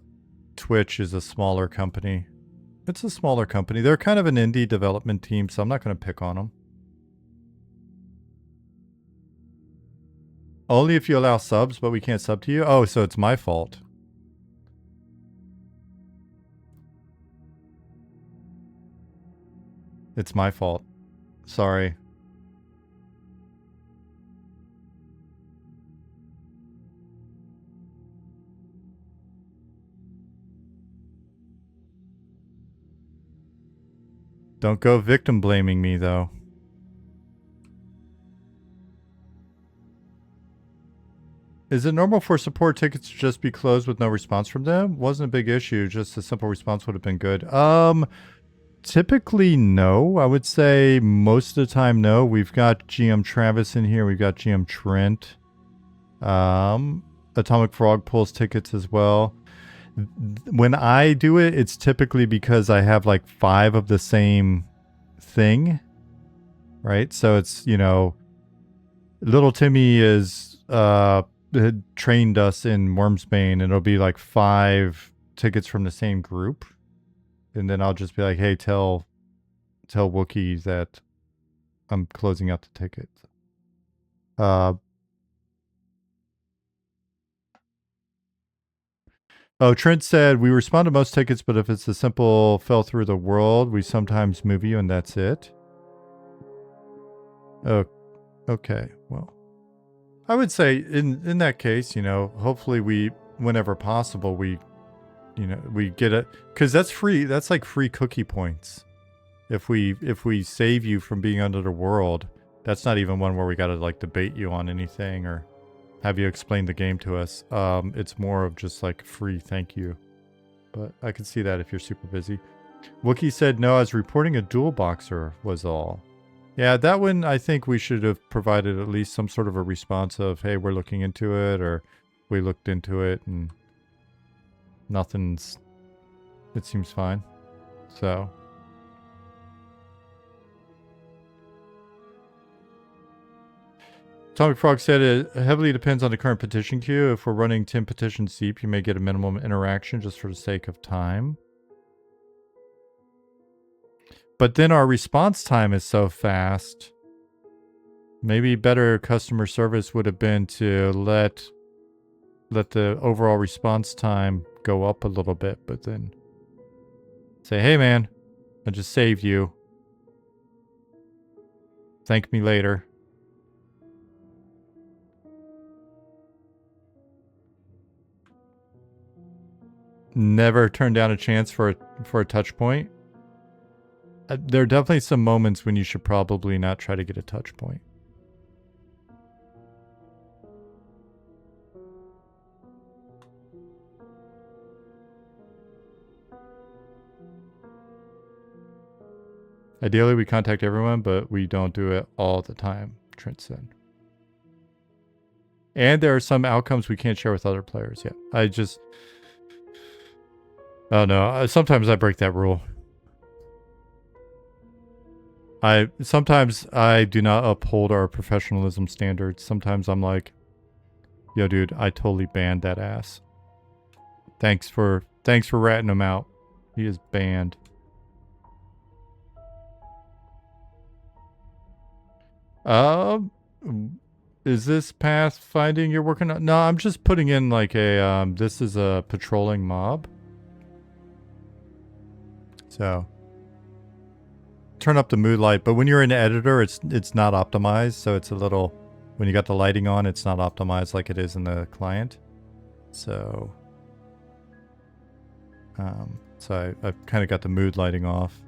Twitch is a smaller company. It's a smaller company. They're kind of an indie development team, so I'm not going to pick on them. Only if you allow subs, but we can't sub to you? Oh, so it's my fault. It's my fault. Sorry. Don't go victim blaming me, though. Is it normal for support tickets to just be closed with no response from them? Wasn't a big issue. Just a simple response would have been good. Typically, no. I would say most of the time, no. We've got GM Travis in here. We've got GM Trent. Atomic Frog pulls tickets as well. When I do it, it's typically because I have like 5 of the same thing, right? So it's, you know, little Timmy is had trained us in Wormsbane, and it'll be like 5 tickets from the same group, and then I'll just be like, hey, tell Wookiee that I'm closing out the tickets. Oh, Trent said, we respond to most tickets, but if it's a simple fell through the world, we sometimes move you and that's it. Oh, okay. Well, I would say in that case, you know, hopefully we, whenever possible, we, you know, we get it, because that's free. That's like free cookie points. If we save you from being under the world, that's not even one where we got to like debate you on anything or have you explain the game to us. It's more of just like free thank you. But I can see that if you're super busy. Wookie said, no, I was reporting a dual boxer was all. Yeah, that one I think we should have provided at least some sort of a response of, hey, we're looking into it, or we looked into it and nothing's, it seems fine. So. Tommy Frog said it heavily depends on the current petition queue. If we're running 10 petitions deep, you may get a minimum interaction just for the sake of time. But then our response time is so fast. Maybe better customer service would have been to let the overall response time go up a little bit, but then say, hey man, I just saved you. Thank me later. Never turn down a chance for a touch point. There are definitely some moments when you should probably not try to get a touch point. Ideally, we contact everyone, but we don't do it all the time, Trent said. And there are some outcomes we can't share with other players. Yeah, oh no, sometimes I break that rule. Sometimes I do not uphold our professionalism standards. Sometimes I'm like, yo dude, I totally banned that ass. Thanks for ratting him out. He is banned. Is this pathfinding you're working on? No, I'm just putting in like a, this is a patrolling mob. So, turn up the mood light, but when you're in the editor, it's not optimized, so it's a little, when you got the lighting on, it's not optimized like it is in the client. So, I've kind of got the mood lighting off.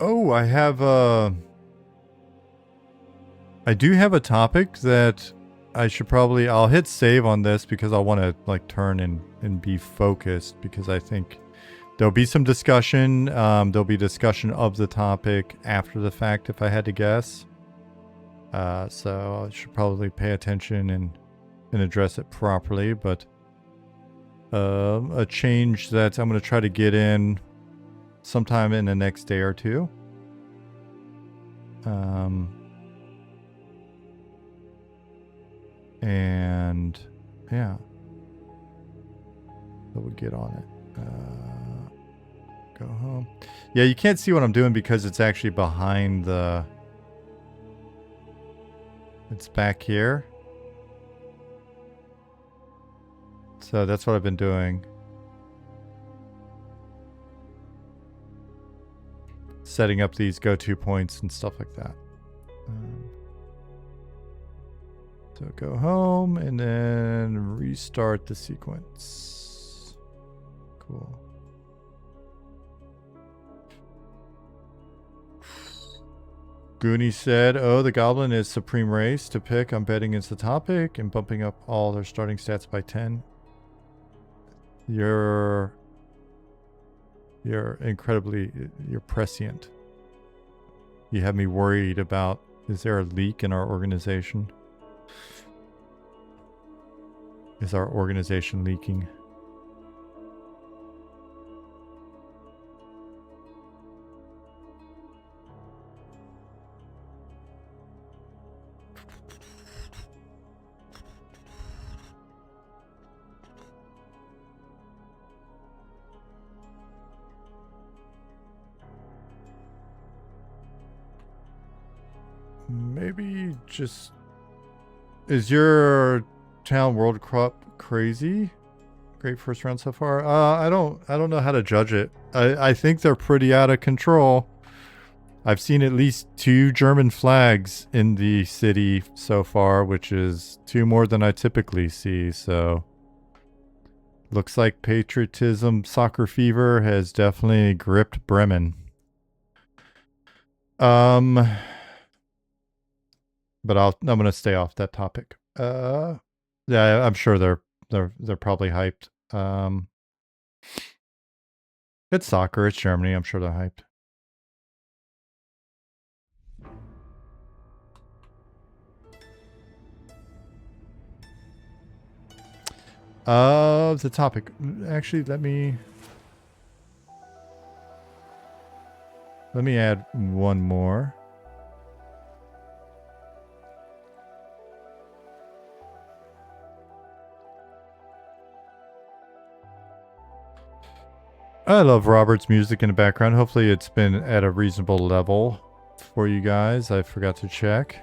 Oh, I do have a topic that I should probably, I'll hit save on this because I want to like turn and be focused, because I think there'll be some discussion. There'll be discussion of the topic after the fact if I had to guess. So I should probably pay attention and address it properly, but a change that I'm going to try to get in sometime in the next day or two. And yeah, so we'll get on it. Go home. Yeah, you can't see what I'm doing because it's actually behind the, it's back here. So that's what I've been doing. Setting up these go-to points and stuff like that. So go home and then restart the sequence. Cool. Goonie said, oh, the goblin is supreme race to pick. I'm betting it's the topic and bumping up all their starting stats by 10. You're incredibly, you're prescient. You have me worried about, is there a leak in our organization? Is our organization leaking? just... Is your town World Cup crazy? Great first round so far. I don't know how to judge it. I think they're pretty out of control. I've seen at least 2 German flags in the city so far, which is 2 more than I typically see, so looks like patriotism soccer fever has definitely gripped Bremen. But I'm gonna stay off that topic. Yeah, I'm sure they're probably hyped. It's soccer, it's Germany, I'm sure they're hyped. The topic. Actually, let me add one more. I love Robert's music in the background. Hopefully it's been at a reasonable level for you guys. I forgot to check.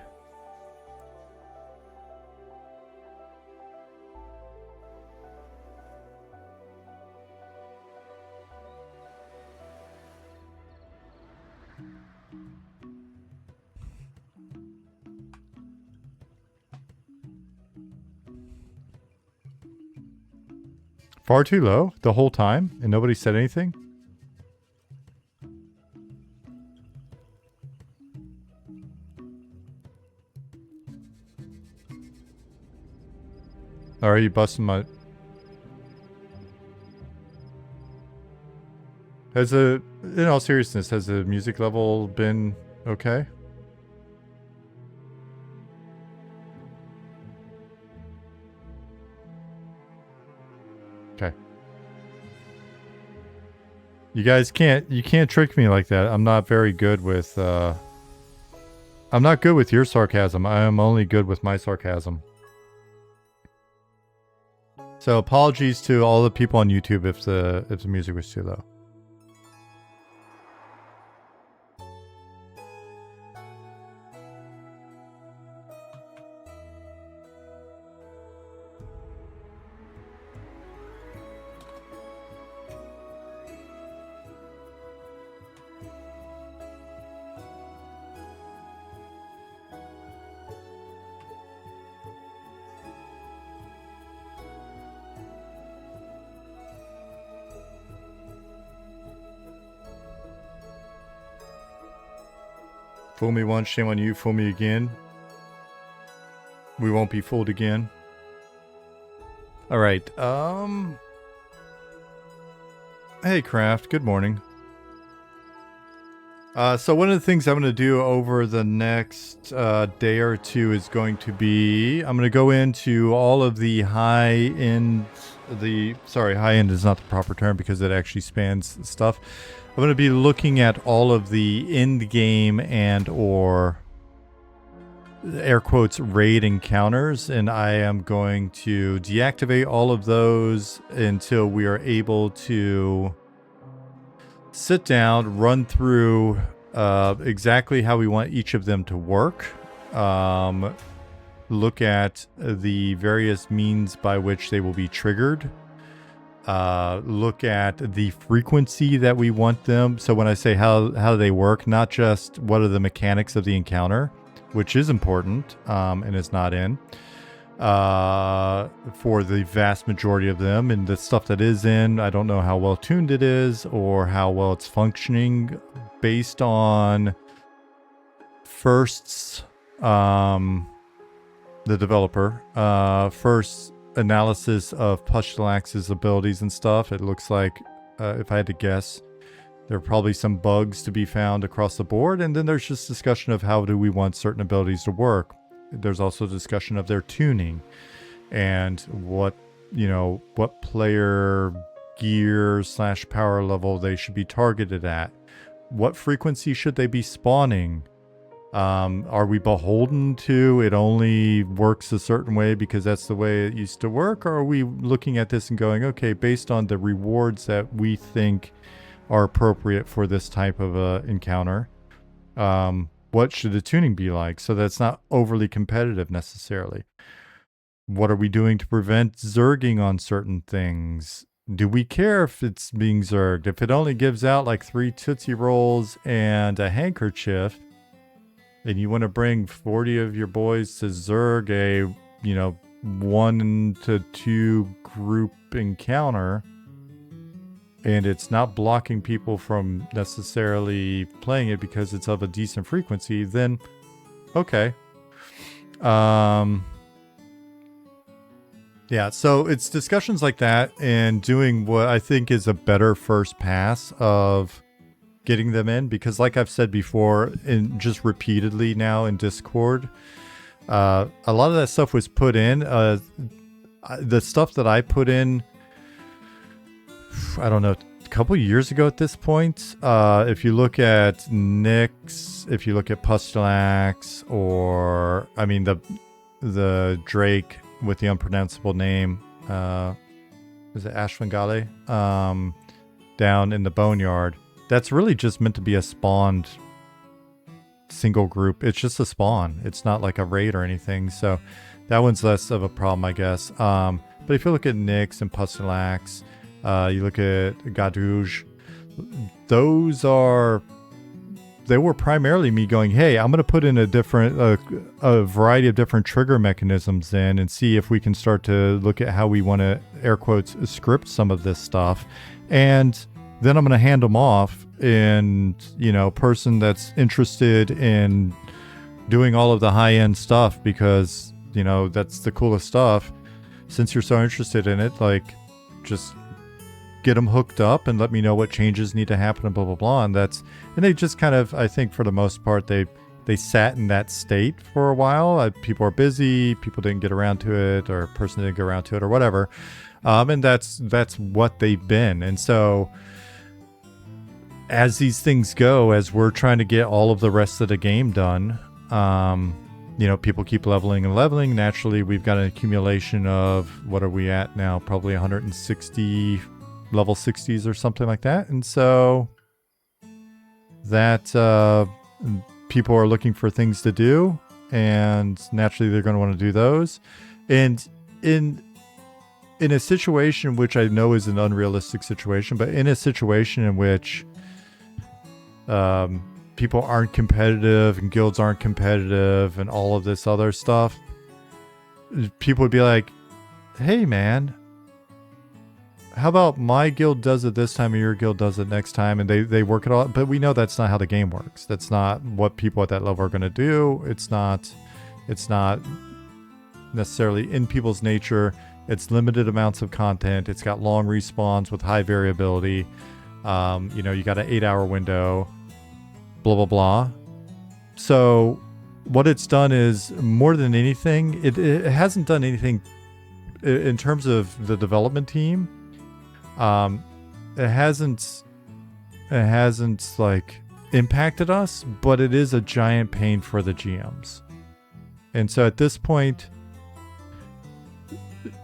Far too low the whole time and nobody said anything? Are you busting my... in all seriousness, has the music level been okay? Okay. You guys can't trick me like that. I'm not very good with, I'm not good with your sarcasm. I am only good with my sarcasm. So apologies to all the people on YouTube if the music was too low. Fool me once, shame on you. Fool me again. We won't be fooled again. All right. Hey, Craft. Good morning. So one of the things I'm going to do over the next day or two is going to be... I'm going to go into all of the high-end... high-end is not the proper term because it actually spans stuff. I'm going to be looking at all of the end-game and or air quotes raid encounters, and I am going to deactivate all of those until we are able to sit down, run through exactly how we want each of them to work, look at the various means by which they will be triggered, look at the frequency that we want them. So when I say how they work, not just what are the mechanics of the encounter, which is important and is not in for the vast majority of them, and the stuff that is in, I don't know how well tuned it is or how well it's functioning based on First's the developer First's analysis of Pushalax's abilities and stuff. It looks like, if I had to guess, there are probably some bugs to be found across the board, and then there's just discussion of how do we want certain abilities to work. There's also discussion of their tuning and what player gear / power level they should be targeted at. What frequency should they be spawning? Are we beholden to it only works a certain way because that's the way it used to work? Or are we looking at this and going, okay, based on the rewards that we think are appropriate for this type of encounter, what should the tuning be like so that it's not overly competitive necessarily? What are we doing to prevent zerging on certain things? Do we care if it's being zerged? If it only gives out like 3 Tootsie Rolls and a handkerchief, and you want to bring 40 of your boys to zerg a, 1 to 2 group encounter, and it's not blocking people from necessarily playing it because it's of a decent frequency, then okay. Yeah, so it's discussions like that and doing what I think is a better first pass of getting them in, because like I've said before, and just repeatedly now in Discord, a lot of that stuff was put in. The stuff that I put in, I don't know, a couple years ago at this point. If you look at Nyx, if you look at Pustulanx, or I mean the Drake with the unpronounceable name, is it Ashwangale? Down in the Boneyard. That's really just meant to be a spawned single group. It's just a spawn. It's not like a raid or anything. So that one's less of a problem, I guess. But if you look at Nyx and Pustulanx, you look at Gadouge, they were primarily me going, hey, I'm going to put in a variety of different trigger mechanisms in and see if we can start to look at how we want to, air quotes, script some of this stuff. And then I'm going to hand them off, and, person that's interested in doing all of the high-end stuff, because, that's the coolest stuff. Since you're so interested in it, like, just get them hooked up and let me know what changes need to happen and blah, blah, blah. And they just kind of, I think for the most part, they sat in that state for a while. People are busy, people didn't get around to it, or a person didn't get around to it, or whatever. And that's what they've been. And so as these things go, as we're trying to get all of the rest of the game done, people keep leveling and leveling. Naturally, we've got an accumulation of, what are we at now? Probably 160 level 60s or something like that. And so that people are looking for things to do, and naturally they're going to want to do those. And in a situation which I know is an unrealistic situation, but in a situation in which people aren't competitive and guilds aren't competitive and all of this other stuff, people would be like, hey man, how about my guild does it this time and your guild does it next time, and they work it all. But we know that's not how the game works. That's not what people at that level are going to do. It's not necessarily in people's nature. It's limited amounts of content. It's got long respawns with high variability. You got an 8-hour window, blah, blah, blah. So what it's done is, more than anything, it hasn't done anything in terms of the development team. It hasn't like impacted us, but it is a giant pain for the GMs. And so at this point,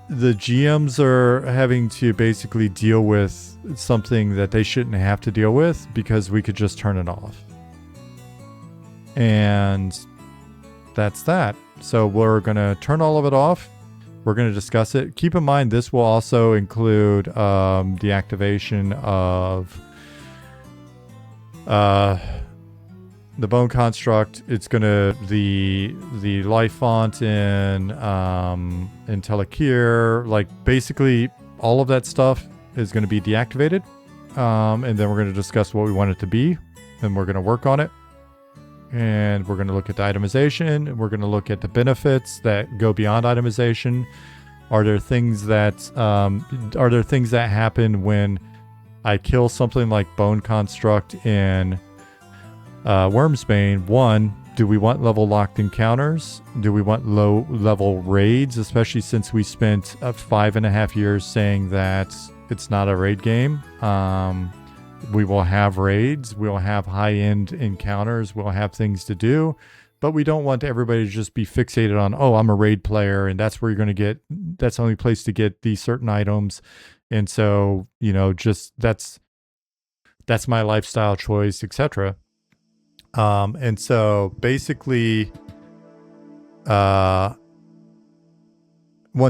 the GMs are having to basically deal with something that they shouldn't have to deal with, because we could just turn it off. And that's that. So we're going to turn all of it off. We're going to discuss it. Keep in mind, this will also include the activation of the bone construct. It's going to the life font in Telekir, like basically all of that stuff is going to be deactivated. And then we're going to discuss what we want it to be, and we're going to work on it. And we're going to look at the itemization, and we're going to look at the benefits that go beyond itemization. Are there things that happen when I kill something like Bone Construct in Wormsbane? One, do we want level locked encounters? Do we want low level raids? Especially since we spent 5.5 years saying that it's not a raid game. We will have raids, we'll have high-end encounters, we'll have things to do, but we don't want everybody to just be fixated on, oh, I'm a raid player, and that's where you're going to get, that's the only place to get these certain items. And so, just that's my lifestyle choice, etc. And so basically, one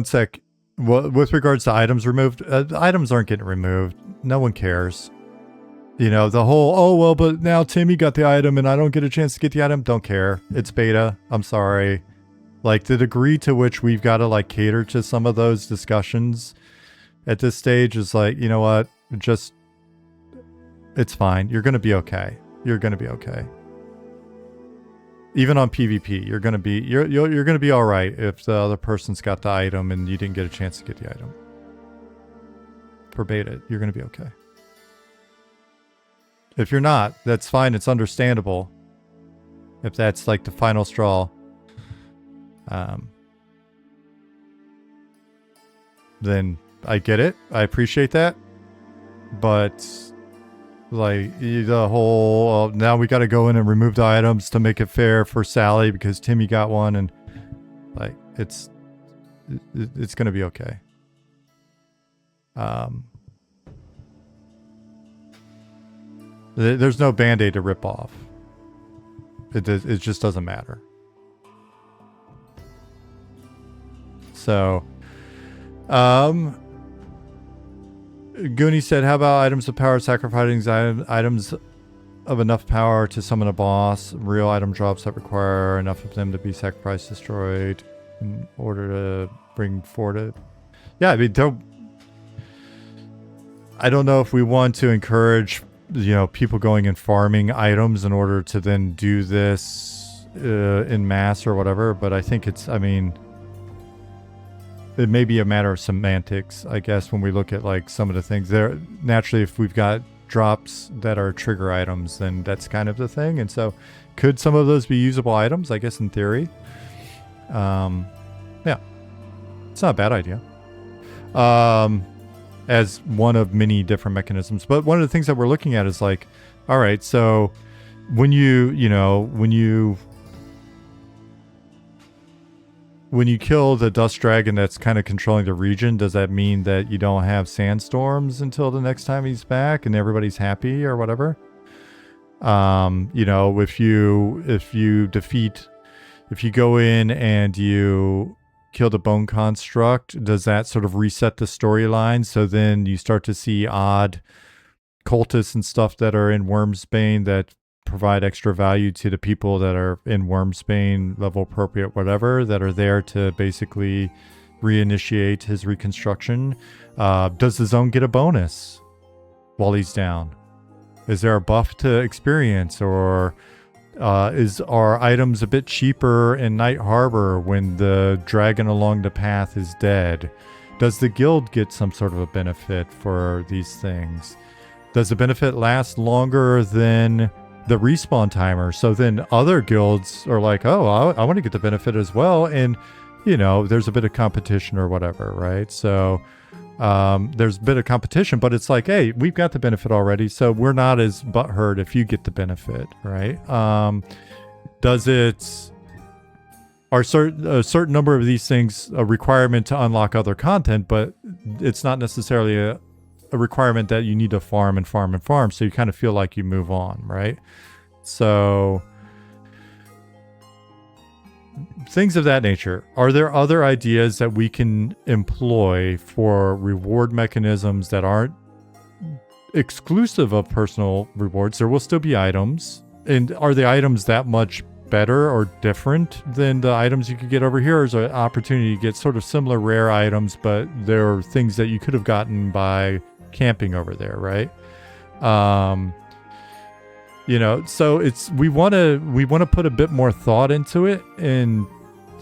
sec. With regards to items removed, items aren't getting removed. No one cares. You know, the whole, oh, well, but now Timmy got the item and I don't get a chance to get the item. Don't care. It's beta. I'm sorry. Like, the degree to which we've got to, like, cater to some of those discussions at this stage is like, you know what? Just, it's fine. You're going to be okay. You're going to be okay. Even on PvP, you're going to be all right if the other person's got the item and you didn't get a chance to get the item. For beta, you're going to be okay. If you're not, that's fine. It's understandable. If that's like the final straw. Then I get it. I appreciate that. But like the whole, now we got to go in and remove the items to make it fair for Sally because Timmy got one, and like it's going to be okay. There's no band-aid to rip off. It just doesn't matter. So, Goonie said, how about items of power sacrificing items of enough power to summon a boss? Real item drops that require enough of them to be sacrificed, destroyed in order to bring forward it. Yeah, I mean, I don't know if we want to encourage, you know, people going and farming items in order to then do this in mass or whatever, but I think it's, I mean, it may be a matter of semantics, I guess, when we look at like some of the things there. Naturally, if we've got drops that are trigger items, then that's kind of the thing. And so could some of those be usable items? I guess in theory. Yeah, it's not a bad idea. As one of many different mechanisms. But one of the things that we're looking at is like, all right, so when you kill the dust dragon that's kind of controlling the region, does that mean that you don't have sandstorms until the next time he's back and everybody's happy or whatever? You know, if you go in and you kill the bone construct, does that sort of reset the storyline? So then you start to see odd cultists and stuff that are in Wormsbane that provide extra value to the people that are in Wormsbane, level appropriate, whatever, that are there to basically reinitiate his reconstruction. Does the zone get a bonus while he's down? Is there a buff to experience, or are items a bit cheaper in Night Harbor when the dragon along the path is dead? Does the guild get some sort of a benefit for these things? Does the benefit last longer than the respawn timer? So then other guilds are like, oh, I want to get the benefit as well. And, you know, there's a bit of competition or whatever, right? So there's a bit of competition, but it's like, hey, we've got the benefit already, so we're not as butthurt if you get the benefit, right? Are a certain number of these things a requirement to unlock other content, but it's not necessarily a requirement that you need to farm and farm and farm, so you kind of feel like you move on, right? So things of that nature. Are there other ideas that we can employ for reward mechanisms that aren't exclusive of personal rewards? There will still be items. And are the items that much better or different than the items you could get over here? Or is there an opportunity to get sort of similar rare items, but there are things that you could have gotten by camping over there, right? You know, so it's, we want to put a bit more thought into it and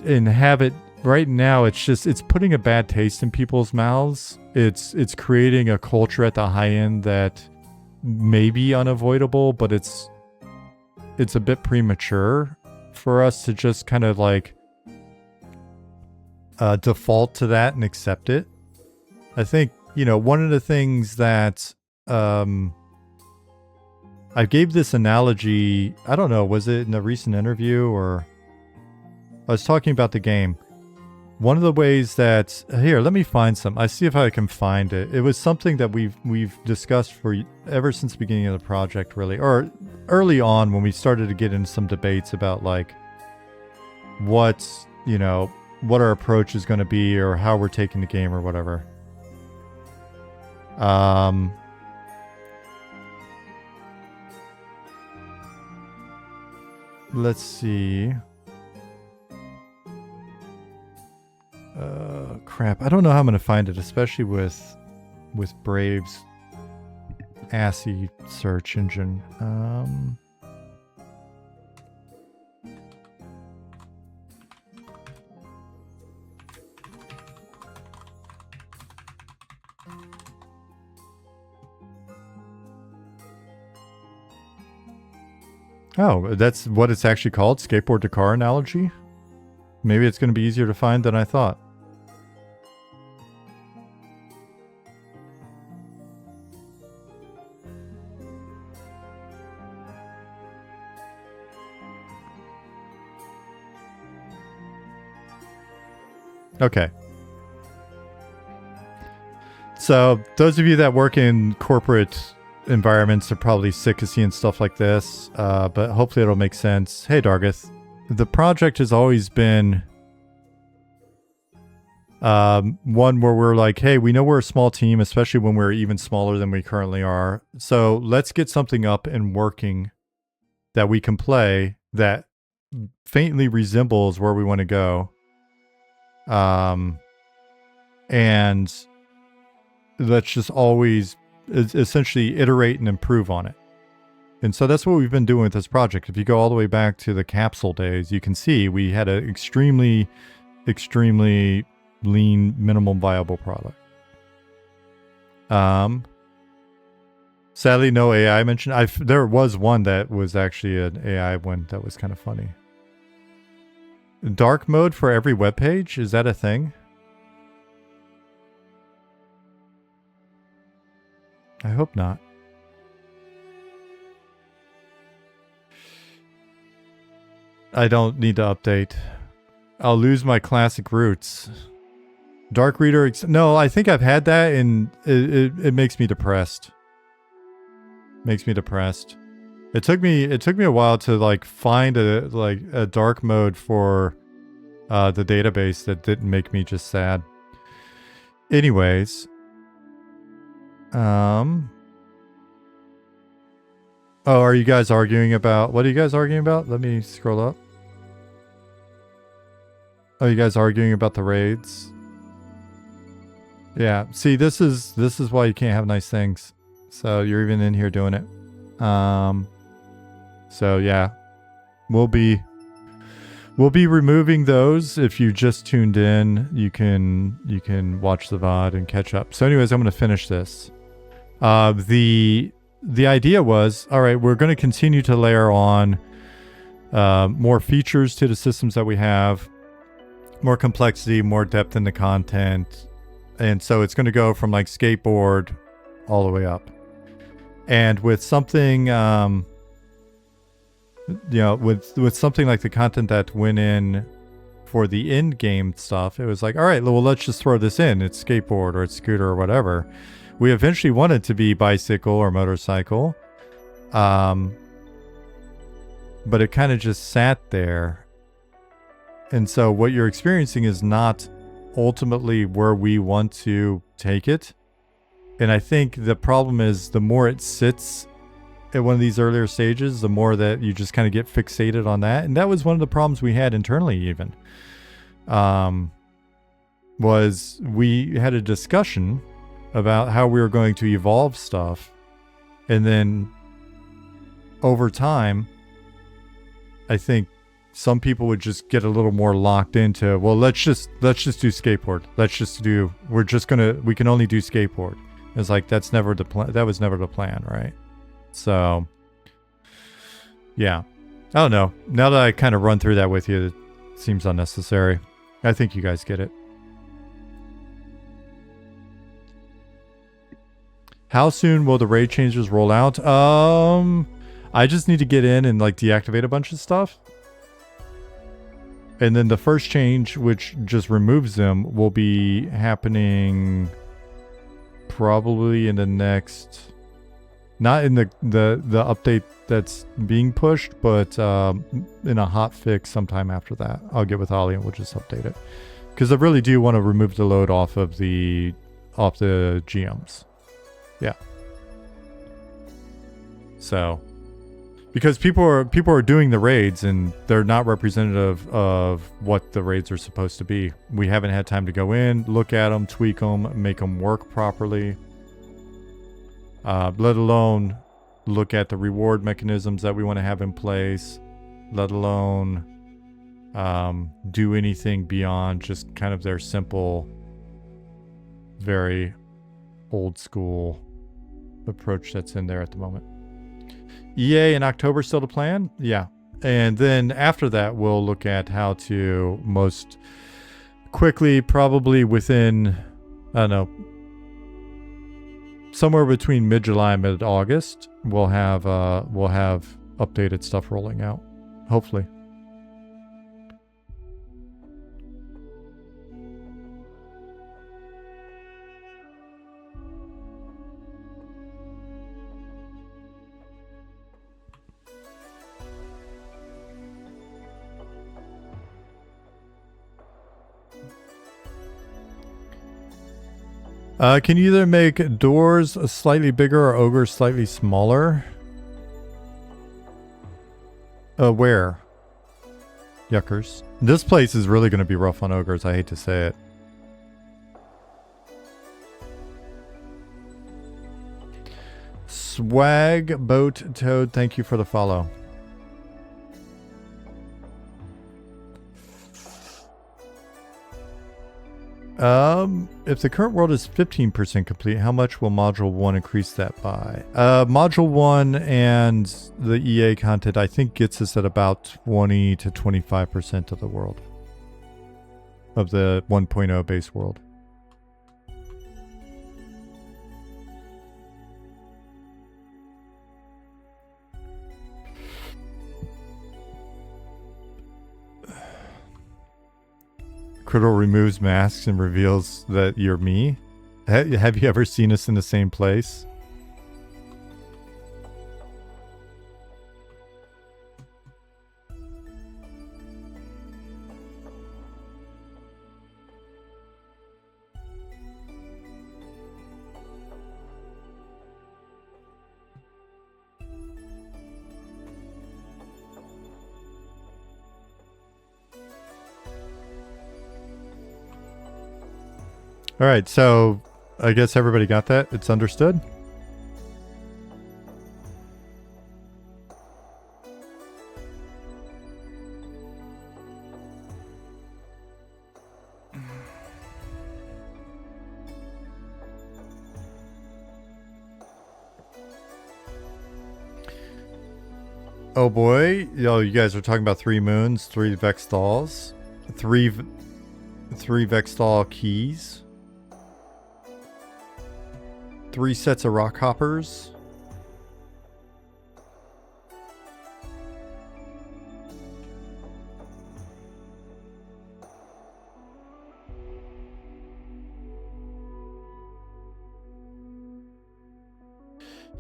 have it. Right now, it's putting a bad taste in people's mouths. It's creating a culture at the high end that may be unavoidable, but it's a bit premature for us to just kind of like default to that and accept it. I think, you know, one of the things that I gave this analogy, I don't know, was it in a recent interview, or I was talking about the game. One of the ways that, here, let me find some. I see if I can find it. It was something that we've discussed for ever since the beginning of the project, really, or early on when we started to get into some debates about like what's, you know, what our approach is going to be or how we're taking the game or whatever. Let's see. Crap. I don't know how I'm going to find it, especially with Brave's assy search engine. Oh, that's what it's actually called? Skateboard to car analogy? Maybe it's going to be easier to find than I thought. Okay. So those of you that work in corporate environments are probably sick of seeing stuff like this, but hopefully it'll make sense. Hey, Dargith. The project has always been one where we're like, hey, we know we're a small team, especially when we're even smaller than we currently are. So let's get something up and working that we can play that faintly resembles where we want to go. And let's just always essentially iterate and improve on it. And so that's what we've been doing with this project. If you go all the way back to the capsule days, you can see we had an extremely, extremely lean, minimum viable product. Sadly, no AI mentioned. There was one that was actually an AI one that was kind of funny. Dark mode for every web page? Is that a thing? I hope not. I don't need to update. I'll lose my classic roots. Dark reader. No, I think I've had that, and it makes me depressed. Makes me depressed. It took me a while to like find a dark mode for the database that didn't make me just sad. Anyways. Oh, are you guys arguing about... What are you guys arguing about? Let me scroll up. Oh, you guys arguing about the raids? Yeah. See, this is why you can't have nice things. So you're even in here doing it. So yeah. We'll be removing those. If you just tuned in, you can watch the VOD and catch up. So anyways, I'm going to finish this. The idea was, all right, we're going to continue to layer on more features to the systems that we have, more complexity, more depth in the content. And so it's going to go from like skateboard all the way up. And with something, you know, with something like the content that went in for the end game stuff, it was like, all right, well, let's just throw this in. It's skateboard or it's scooter or whatever. We eventually wanted to be bicycle or motorcycle. But it kind of just sat there. And so what you're experiencing is not ultimately where we want to take it. And I think the problem is the more it sits at one of these earlier stages, the more that you just kind of get fixated on that. And that was one of the problems we had internally even. Was we had a discussion about how we were going to evolve stuff. And then over time, I think some people would just get a little more locked into, well, let's just do skateboard. We can only do skateboard. It's like, that's never the plan. That was never the plan, right? So, yeah. I don't know. Now that I kind of run through that with you, it seems unnecessary. I think you guys get it. How soon will the raid changes roll out? I just need to get in and like deactivate a bunch of stuff. And then the first change, which just removes them, will be happening probably in the next Not in the update that's being pushed, but in a hot fix sometime after that. I'll get with Ollie and we'll just update it. Because I really do want to remove the load off the GMs. Yeah. So, because people are doing the raids and they're not representative of what the raids are supposed to be. We haven't had time to go in, look at them, tweak them, make them work properly. Let alone look at the reward mechanisms that we want to have in place. Let alone do anything beyond just kind of their simple, very old school approach that's in there at the moment. EA in October still the plan? Yeah. And then after that, we'll look at how to most quickly, probably within, I don't know, somewhere between mid-July and mid-August, we'll have updated stuff rolling out. Hopefully. Can you either make doors slightly bigger or ogres slightly smaller? Where? Yuckers. This place is really going to be rough on ogres. I hate to say it. Swag Boat Toad, thank you for the follow. If the current world is 15% complete, how much will Module 1 increase that by? Module 1 and the EA content, I think, gets us at about 20 to 25% of the world. Of the 1.0 base world. Criddle removes masks and reveals that you're me. Have you ever seen us in the same place? All right, so I guess everybody got that. It's understood. Oh boy, yo, you guys are talking about 3 moons, 3 Vextals, 3 Vextal keys. 3 sets of rock hoppers.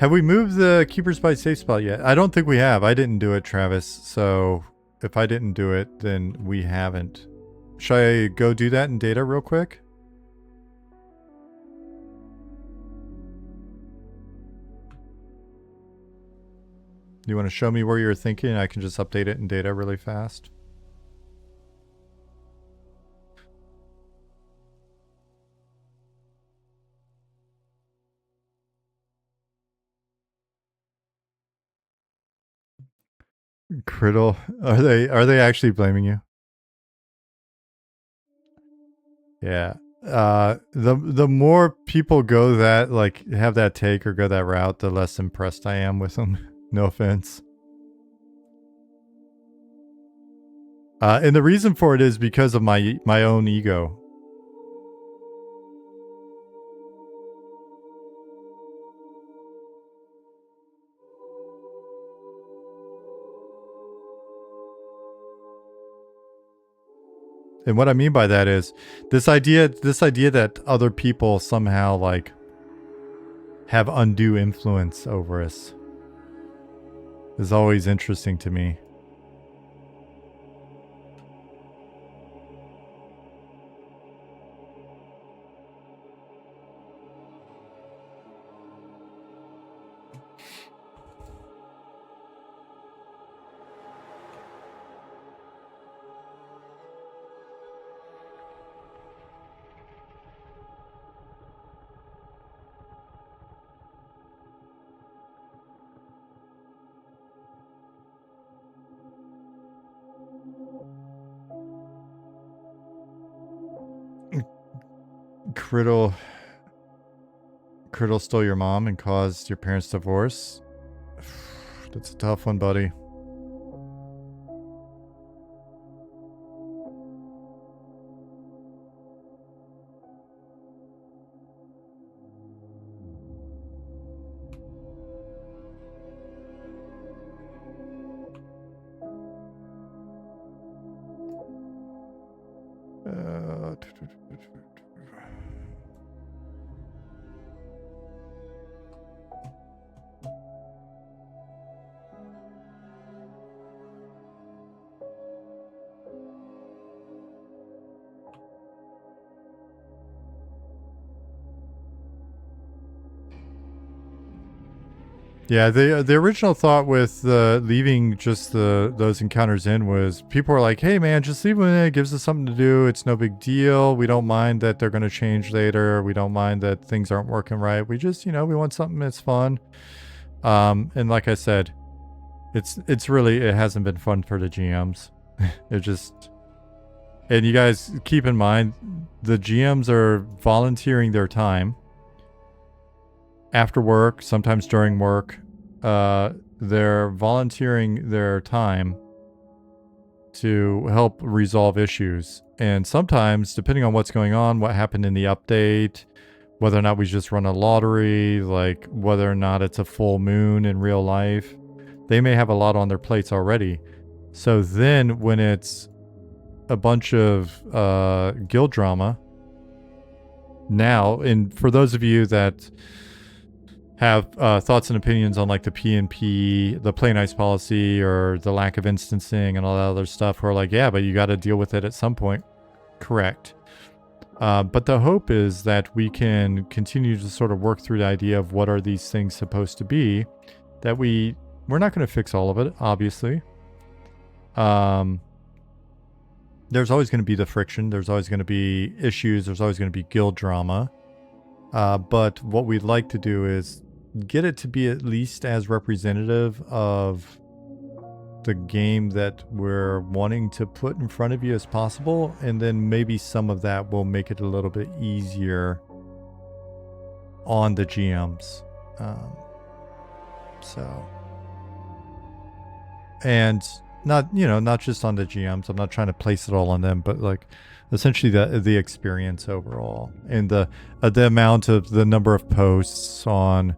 Have we moved the Keepers by safe spot yet? I don't think we have. I didn't do it, Travis. So if I didn't do it, then we haven't. Should I go do that in data real quick? You want to show me where you're thinking? I can just update it in data really fast. Criddle, are they actually blaming you? Yeah. The more people go that, like, have that take or go that route, the less impressed I am with them. No offense. And the reason for it is because of my own ego. And what I mean by that is this idea that other people somehow like have undue influence over us. Is always interesting to me. Criddle stole your mom and caused your parents' divorce. That's a tough one, buddy. Yeah, the original thought with leaving just those encounters in was people were like, "Hey man, just leave them in. It gives us something to do. It's no big deal. We don't mind that they're going to change later. We don't mind that things aren't working right. We just, we want something that's fun." And like I said, it's really, it hasn't been fun for the GMs. It just, and you guys keep in mind, the GMs are volunteering their time after work, sometimes during work. They're volunteering their time to help resolve issues. And sometimes, depending on what's going on, what happened in the update, whether or not we just run a lottery, like whether or not it's a full moon in real life, they may have a lot on their plates already. So then when it's a bunch of guild drama, now, and for those of you that have thoughts and opinions on like the PNP, the play nice policy, or the lack of instancing and all that other stuff, who are like, yeah, but you got to deal with it at some point. Correct. But the hope is that we can continue to sort of work through the idea of what are these things supposed to be, that we're not going to fix all of it, obviously. There's always going to be the friction. There's always going to be issues. There's always going to be guild drama. But what we'd like to do is get it to be at least as representative of the game that we're wanting to put in front of you as possible. And then maybe some of that will make it a little bit easier on the GMs. And not just on the GMs. I'm not trying to place it all on them, but like essentially the experience overall, and the amount of the number of posts on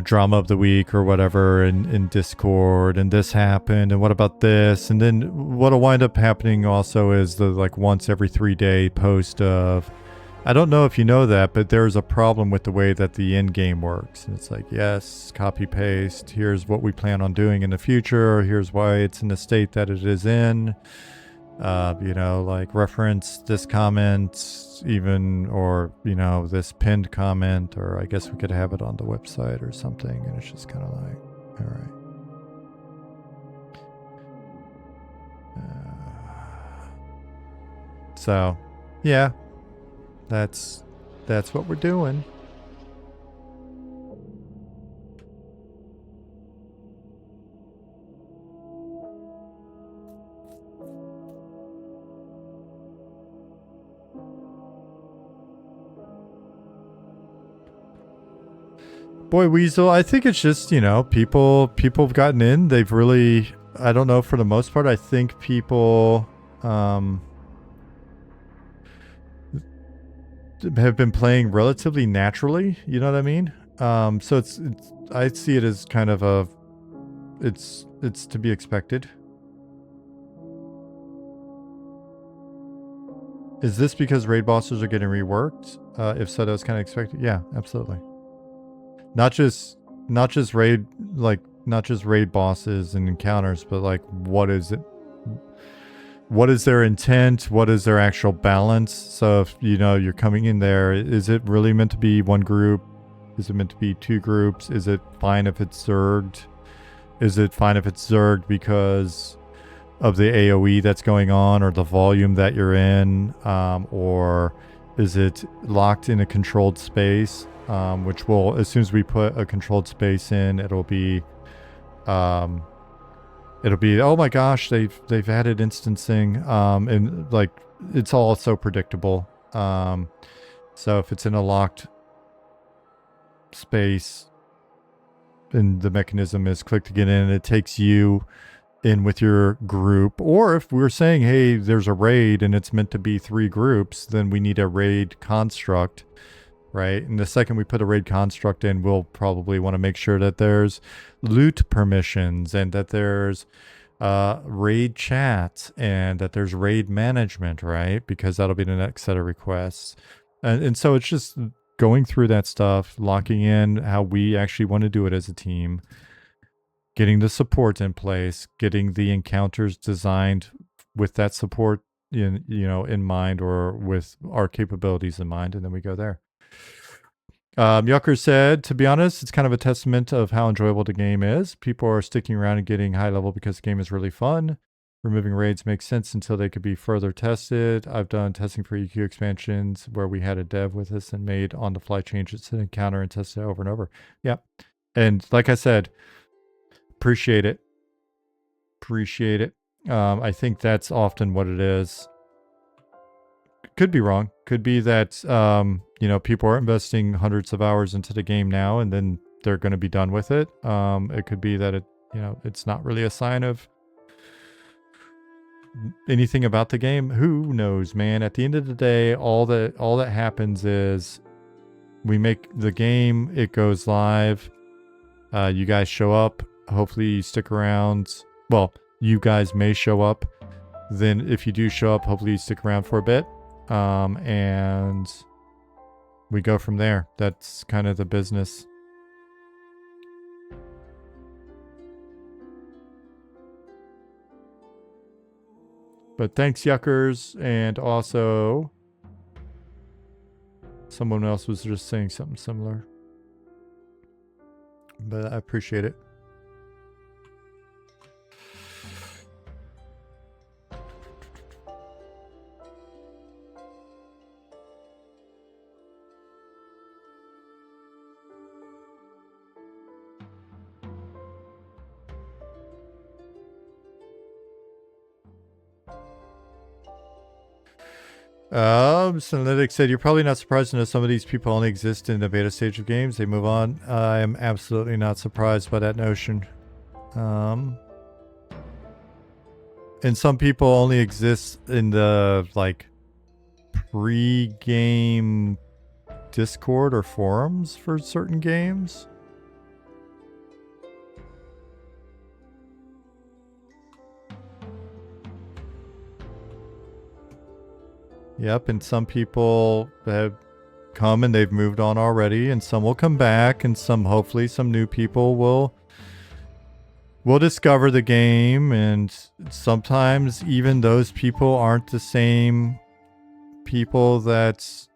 drama of the week or whatever in Discord, and this happened, and what about this, and then what'll wind up happening also is the like once every 3-day post of, I don't know if you know that, but there's a problem with the way that the end game works. And it's like, yes, copy paste, here's what we plan on doing in the future, or here's why it's in the state that it is in. Like reference this comment even, or, this pinned comment, or I guess we could have it on the website or something. And it's just kind of like, all right. So, yeah, that's what we're doing. Boy, Weasel, I think it's just, people have gotten in. They've really, I don't know, for the most part, I think people have been playing relatively naturally, you know what I mean? So it's I see it as kind of it's to be expected. Is this because raid bosses are getting reworked? If so, that was kind of expected. Yeah, absolutely. not just raid, like not just raid bosses and encounters, but like what is it? What is their intent? What is their actual balance? So if you know you're coming in there, is it really meant to be one group? Is it meant to be two groups? Is it fine if it's zerged? Is it fine if it's zerged because of the AoE that's going on or the volume that you're in? Or is it locked in a controlled space? Which will, as soon as we put a controlled space in, it'll be, oh my gosh, they've added instancing, and like it's all so predictable. So if it's in a locked space and the mechanism is click to get in, it takes you in with your group. Or if we're saying, hey, there's a raid and it's meant to be 3 groups, then we need a raid construct, right? And the second we put a raid construct in, we'll probably want to make sure that there's loot permissions and that there's raid chat and that there's raid management, right? Because that'll be the next set of requests. And so it's just going through that stuff, locking in how we actually want to do it as a team, getting the support in place, getting the encounters designed with that support in mind, or with our capabilities in mind, and then we go there. Yucker said, to be honest, it's kind of a testament of how enjoyable the game is. People are sticking around and getting high level because the game is really fun. Removing raids makes sense until they could be further tested. I've done testing for EQ expansions where we had a dev with us and made on-the-fly changes to the encounter and tested it over and over. Yeah. And like I said, appreciate it. I think that's often what it is. Could be wrong. Could be that, people are investing hundreds of hours into the game now and then they're going to be done with it. It could be that it's not really a sign of anything about the game. Who knows, man? At the end of the day, all that happens is we make the game, it goes live. You guys show up. Hopefully you stick around. Well, you guys may show up. Then if you do show up, hopefully you stick around for a bit. And we go from there. That's kind of the business. But thanks, Yuckers. And also, someone else was just saying something similar. But I appreciate it. Synalytic said, you're probably not surprised to know some of these people only exist in the beta stage of games. They move on. I am absolutely not surprised by that notion. And some people only exist in the, pre-game Discord or forums for certain games. Yep, and some people have come and they've moved on already, and some will come back, and hopefully some new people will discover the game, and sometimes even those people aren't the same people that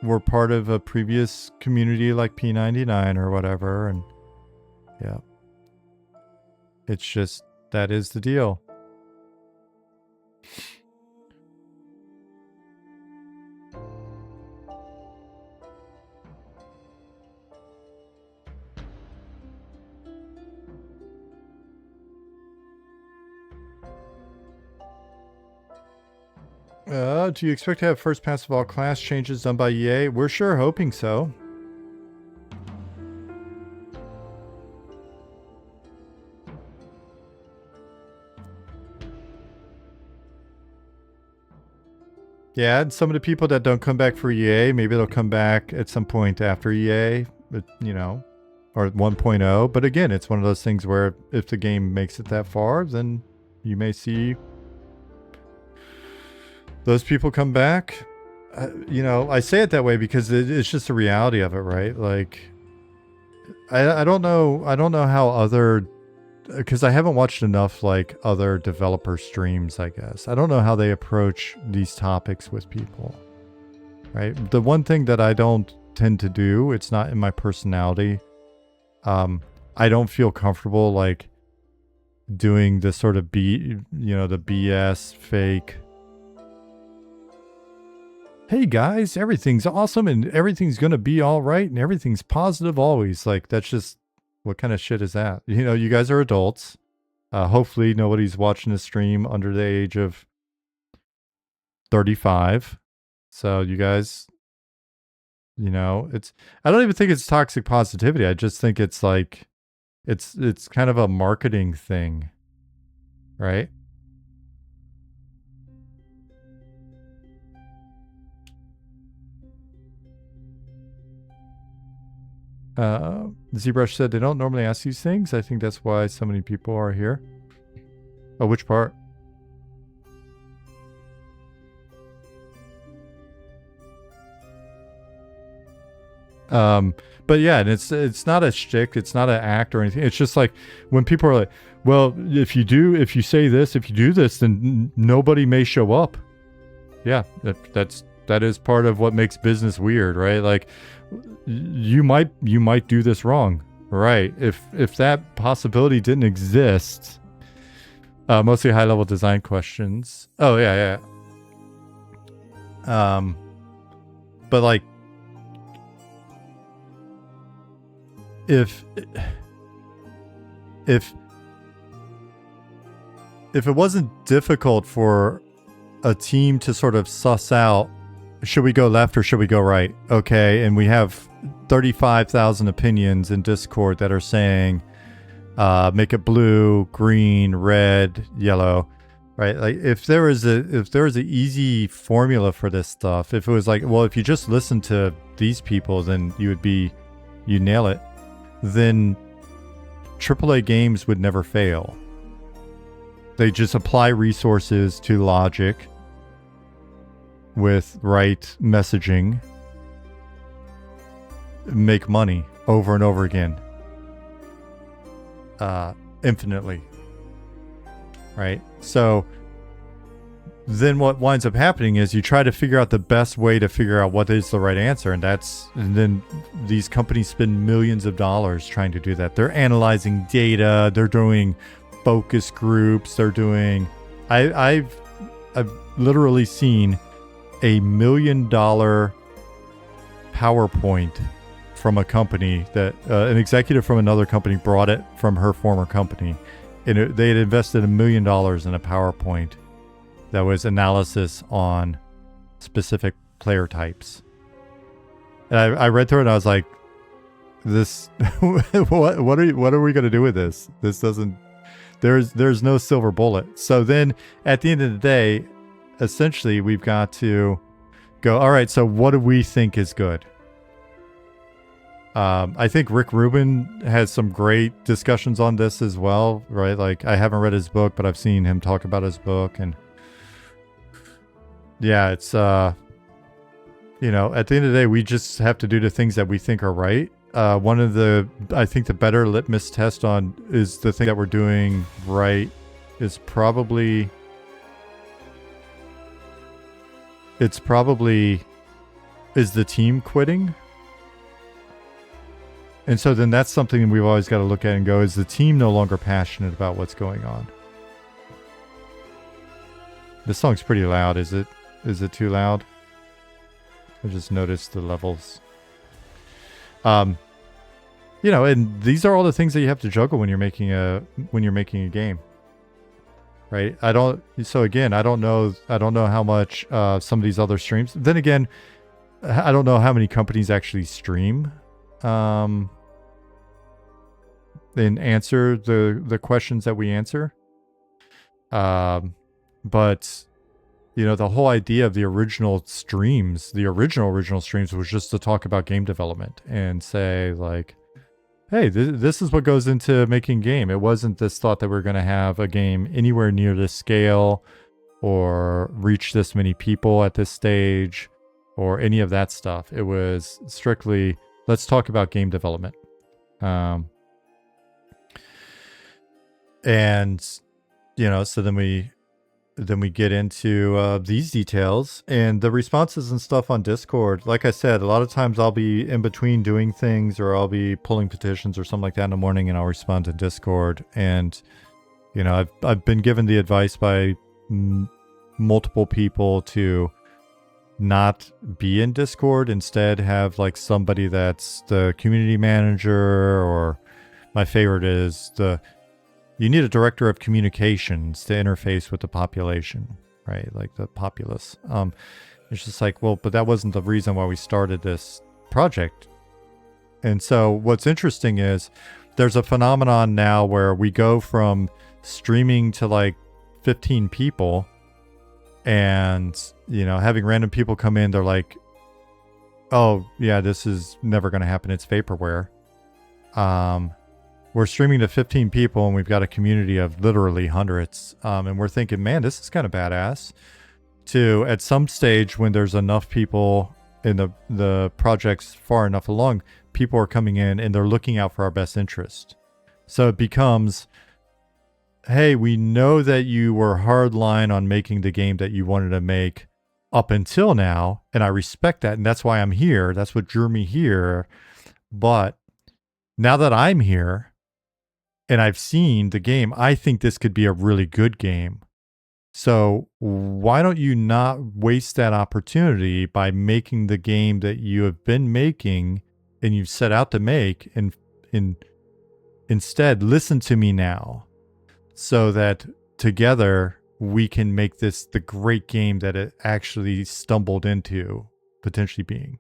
were part of a previous community like P99 or whatever, and yeah. It's just, that is the deal. Do you expect to have first pass of all class changes done by EA? We're sure hoping so. Yeah, and some of the people that don't come back for EA, maybe they'll come back at some point after EA, but, or 1.0. But again, it's one of those things where if the game makes it that far, then you may see those people come back. you know, I say it that way because it's just the reality of it, right? Like, I don't know how other, because I haven't watched enough like other developer streams, I guess. I don't know how they approach these topics with people, right? The one thing that I don't tend to do, it's not in my personality. I don't feel comfortable like doing this sort of the BS fake. Hey guys, everything's awesome and everything's gonna be all right and everything's positive always. Like, that's just, what kind of shit is that? You know, you guys are adults. Hopefully nobody's watching this stream under the age of 35. So you guys, you know, I don't even think it's toxic positivity. I just think it's like, it's kind of a marketing thing, right? ZBrush said they don't normally ask these things. I think that's why so many people are here. Oh, which part? But yeah, and it's not a shtick, it's not an act or anything. It's just like when people are like, well, if you say this, if you do this, then nobody may show up. Yeah, that is part of what makes business weird, right? Like, you might do this wrong, right? If that possibility didn't exist, mostly high level design questions. Oh yeah. But like, if it wasn't difficult for a team to sort of suss out, should we go left or should we go right? Okay, and we have 35,000 opinions in Discord that are saying, make it blue, green, red, yellow, right? Like, if there was an easy formula for this stuff, if it was like, well, if you just listen to these people, then you nail it, then AAA games would never fail. They just apply resources to logic with right messaging, make money over and over again, infinitely, right? So then what winds up happening is you try to figure out the best way to figure out what is the right answer, and then these companies spend millions of dollars trying to do that. They're analyzing data, they're doing focus groups, they're doing, I've literally seen $1 million PowerPoint from a company that an executive from another company brought it from her former company, and they had invested $1 million in a PowerPoint that was analysis on specific player types. And I read through it and I was like, this what are we going to do with this? This doesn't, there's no silver bullet. So then at the end of the day, essentially we've got to go, all right, so what do we think is good? I think Rick Rubin has some great discussions on this as well, right? Like, I haven't read his book, but I've seen him talk about his book, and yeah, it's you know, at the end of the day, we just have to do the things that we think are right. One of the, I think the better litmus test on is the thing that we're doing right is probably, is the team quitting? And so then that's something we've always got to look at and go, is the team no longer passionate about what's going on? This song's pretty loud. Is it too loud? I just noticed the levels. You know, and these are all the things that you have to juggle when you're making a game. Right? So again, I don't know how much some of these other streams. Then again, I don't know how many companies actually stream and answer the questions that we answer. But you know, the whole idea of the original streams, the original streams, was just to talk about game development and say like, hey, this is what goes into making a game. It wasn't this thought that we're going to have a game anywhere near this scale or reach this many people at this stage. or any of that stuff. It was strictly, let's talk about game development. And, so then we get into these details and the responses and stuff on Discord. Like I said, a lot of times I'll be in between doing things, or I'll be pulling petitions or something like that in the morning, and I'll respond to Discord. And I've been given the advice by multiple people to not be in Discord, instead have like somebody that's the community manager, or my favorite is you need a director of communications to interface with the population, right? Like the populace. It's just like, well, but that wasn't the reason why we started this project. And so what's interesting is there's a phenomenon now where we go from streaming to like 15 people, and having random people come in, they're like, oh yeah, this is never going to happen, it's vaporware. We're streaming to 15 people, and we've got a community of literally hundreds, and we're thinking, man, this is kind of badass. To at some stage, when there's enough people and the project's far enough along, people are coming in and they're looking out for our best interest. So it becomes, hey, we know that you were hardline on making the game that you wanted to make up until now, and I respect that, and that's why I'm here. That's what drew me here. But now that I'm here and I've seen the game, I think this could be a really good game. So why don't you not waste that opportunity by making the game that you have been making and you've set out to make, and instead listen to me now, so that together we can make this the great game that it actually stumbled into potentially being.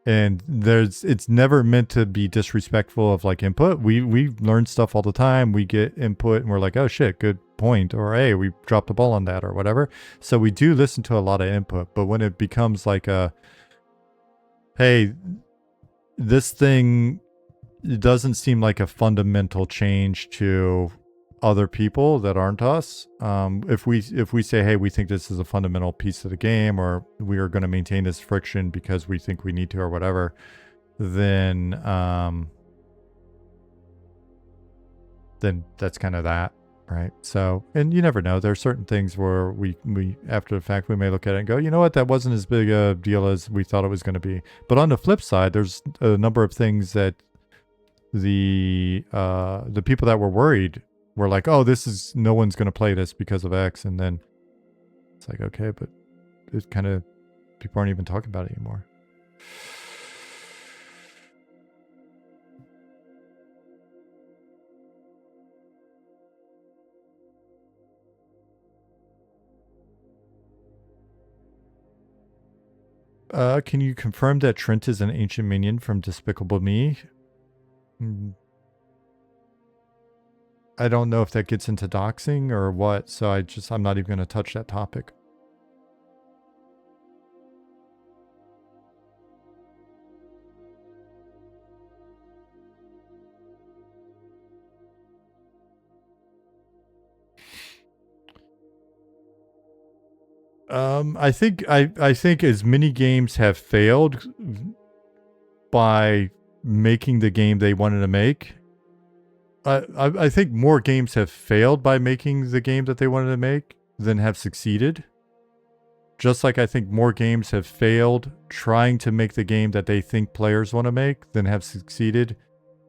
And it's never meant to be disrespectful of like input. We learn stuff all the time. We get input and we're like, oh shit, good point. Or hey, we dropped the ball on that, or whatever. So we do listen to a lot of input. But when it becomes like hey, this thing, it doesn't seem like a fundamental change to other people that aren't us. If we say, hey, we think this is a fundamental piece of the game, or we are going to maintain this friction because we think we need to, or whatever, then that's kind of that, right? So, and you never know. There are certain things where we after the fact, we may look at it and go, you know what, that wasn't as big a deal as we thought it was going to be. But on the flip side, there's a number of things that the people that were worried were like, oh, no one's going to play this because of X. And then it's like, okay, but it kind of, people aren't even talking about it anymore. Can you confirm that Trent is an ancient minion from Despicable Me? I don't know if that gets into doxing or what, so I'm not even going to touch that topic. I think as many games have failed by making the game they wanted to make, I think more games have failed by making the game that they wanted to make than have succeeded. Just like I think more games have failed trying to make the game that they think players want to make than have succeeded,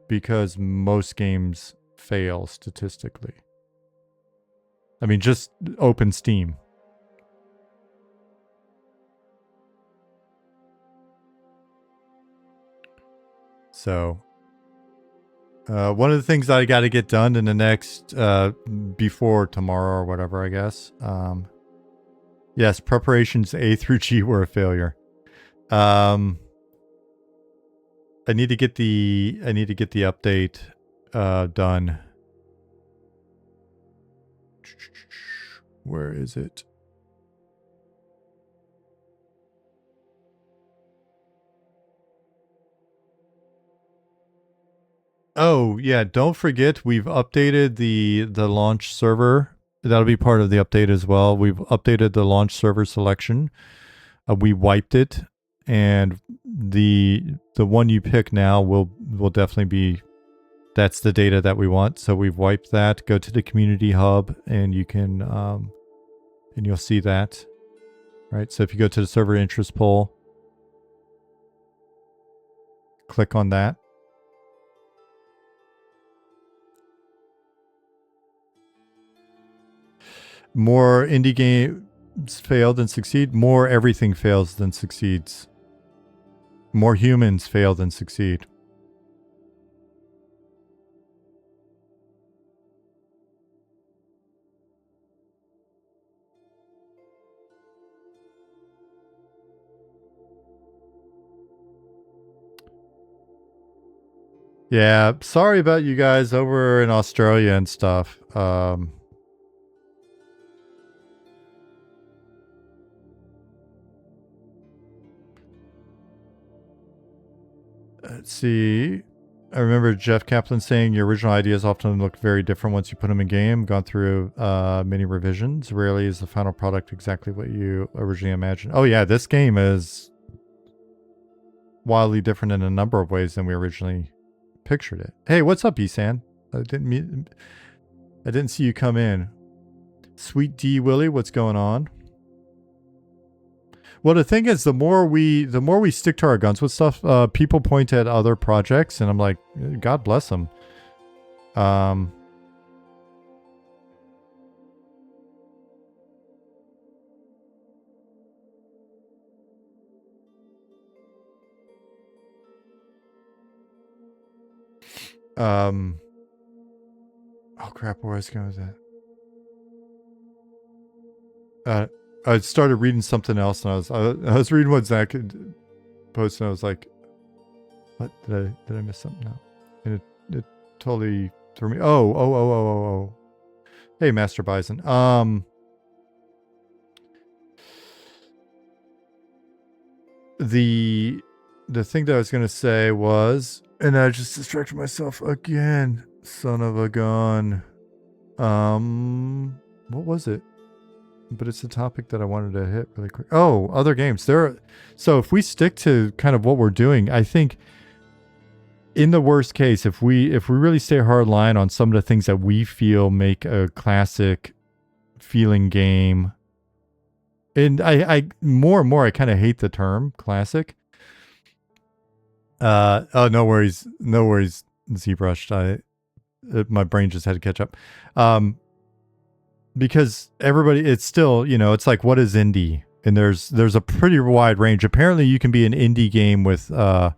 because most games fail statistically. I mean, just open Steam. So, one of the things that I got to get done in the next, before tomorrow or whatever, I guess. Yes, preparations A through G were a failure. I need to get the update done. Where is it? Oh, yeah, don't forget we've updated the launch server That'll be part of the update as well. We've updated the launch server selection. We wiped it, and the one you pick now will definitely be, that's the data that we want. So we've wiped that. Go to the community hub, and you can and you'll see that. Right. So if you go to the server interest poll, click on that. More indie games fail than succeed. More everything fails than succeeds. More humans fail than succeed. Yeah, sorry about you guys over in Australia and stuff. Let's see. I remember Jeff Kaplan saying your original ideas often look very different once you put them in game. Gone through many revisions. Rarely is the final product exactly what you originally imagined. Oh yeah, this game is wildly different in a number of ways than we originally pictured it. Hey, what's up, Esan? I didn't see you come in. Sweet D Willie, what's going on? Well, the thing is, the more we stick to our guns with stuff, people point at other projects, and I'm like, God bless them. Oh crap, where was I going with that? I started reading something else, and I was reading what Zach had posted, and I was like, "What did I miss something now?" And it totally threw me. Oh. Hey, Master Bison. The thing that I was gonna say was, and I just distracted myself again. Son of a gun. What was it? But it's a topic that I wanted to hit really quick. Oh, other games. So if we stick to kind of what we're doing, I think in the worst case, if we really stay hard line on some of the things that we feel make a classic feeling game, and I more and more I kind of hate the term classic. Oh, no worries, ZBrush. My brain just had to catch up. Because everybody, it's still, it's like, what is indie? And there's a pretty wide range. Apparently you can be an indie game with, a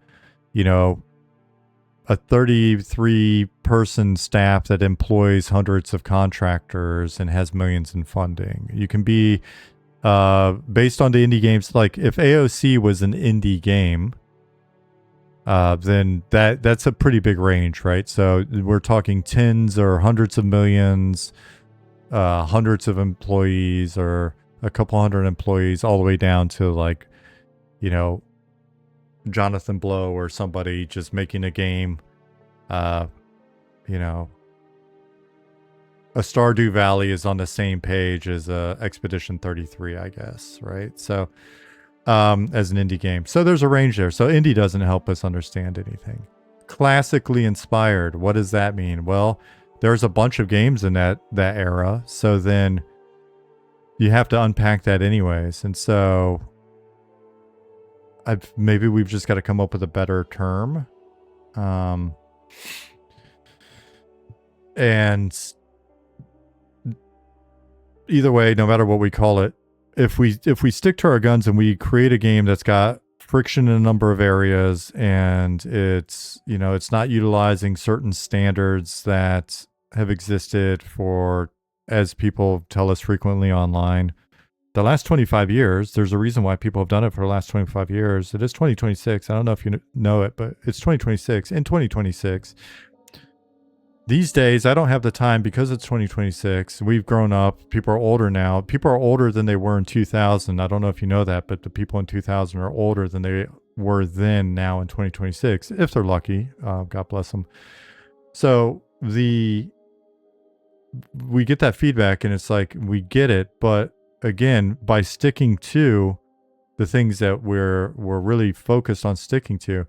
33-person staff that employs hundreds of contractors and has millions in funding. You can be, based on the indie games, like if AOC was an indie game, then that's a pretty big range, right? So we're talking tens or hundreds of millions, hundreds of employees, or a couple hundred employees, all the way down to like, Jonathan Blow or somebody just making a game, a Stardew Valley is on the same page as Expedition 33, I guess, right? So, as an indie game. So there's a range there. So indie doesn't help us understand anything. Classically inspired, what does that mean? Well, there's a bunch of games in that era, so then you have to unpack that anyways. And so maybe we've just got to come up with a better term. And either way, no matter what we call it, if we stick to our guns and we create a game that's got friction in a number of areas, and it's not utilizing certain standards that have existed for, as people tell us frequently online, the last 25 years. There's a reason why people have done it for the last 25 years. It is 2026. I don't know if you know it, but it's 2026. In 2026, these days, I don't have the time because it's 2026. We've grown up. People are older now. People are older than they were in 2000. I don't know if you know that, but the people in 2000 are older than they were then now in 2026, if they're lucky. God bless them. So we get that feedback and it's like, we get it. But again, by sticking to the things that we're really focused on sticking to,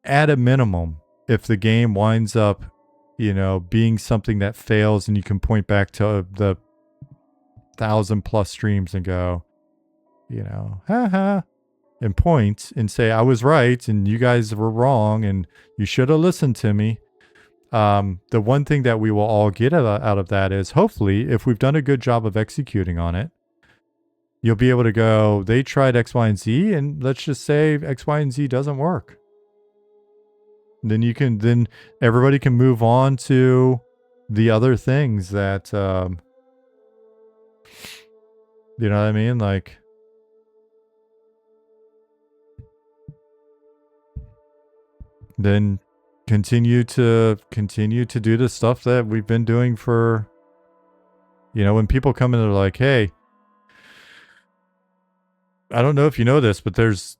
at a minimum, if the game winds up, being something that fails, and you can point back to the 1,000+ streams and go, haha, and point and say, I was right and you guys were wrong and you should have listened to me. The one thing that we will all get out of that is, hopefully, if we've done a good job of executing on it, you'll be able to go, they tried X, Y, and Z, and let's just say X, Y, and Z doesn't work. Then everybody can move on to the other things that, you know what I mean? Like, then continue to do the stuff that we've been doing for, when people come in, they're like, hey, I don't know if you know this, but there's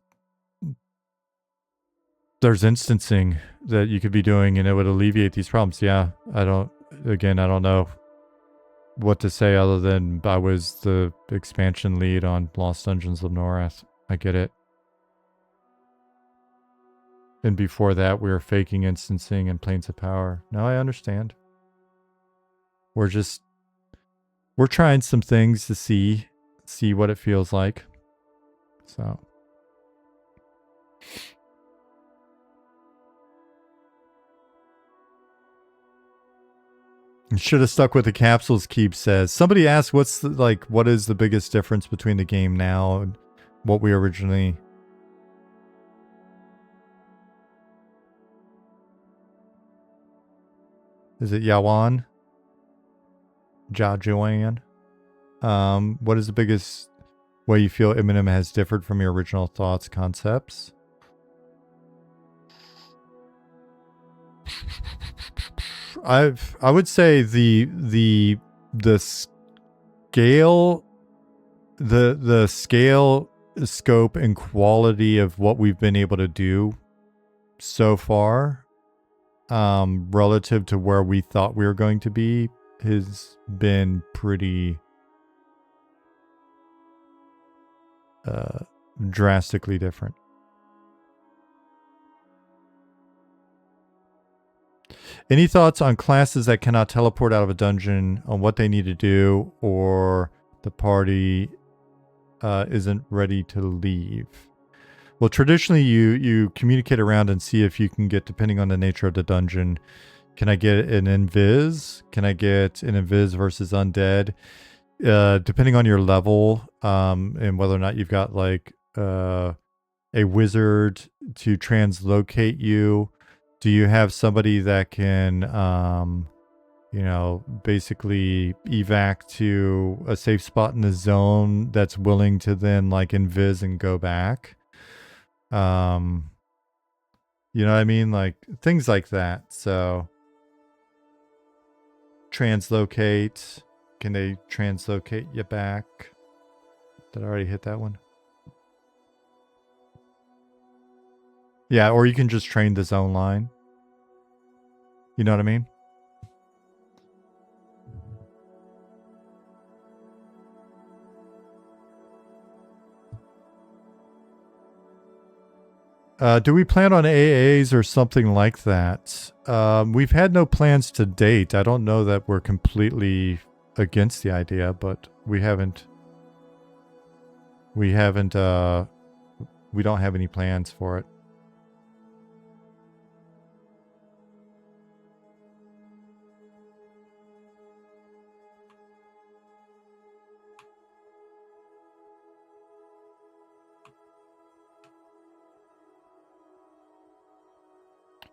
instancing that you could be doing and it would alleviate these problems. Yeah, I don't know what to say other than I was the expansion lead on Lost Dungeons of Norath. I get it. And before that, we were faking instancing in Planes of Power. No, I understand. We're trying some things to see what it feels like. So. Should have stuck with the capsules, Keep says. Somebody asked what is the biggest difference between the game now and what we originally... Is it Yawan? Joanne? What is the biggest way you feel Eminem has differed from your original thoughts, concepts? I would say the scale, the scale, scope, and quality of what we've been able to do so far, relative to where we thought we were going to be, has been pretty drastically different. Any thoughts on classes that cannot teleport out of a dungeon, on what they need to do, or the party isn't ready to leave? Well, traditionally you communicate around and see if you can get, depending on the nature of the dungeon, can I get an invis? Can I get an invis versus undead? Depending on your level, and whether or not you've got like a wizard to translocate you. Do you have somebody that can, basically evac to a safe spot in the zone that's willing to then like invis and go back? You know what I mean? Like things like that. So translocate. Can they translocate you back? Did I already hit that one? Yeah, or you can just train the zone line. You know what I mean? Do we plan on AAs or something like that? We've had no plans to date. I don't know that we're completely against the idea, but we don't have any plans for it.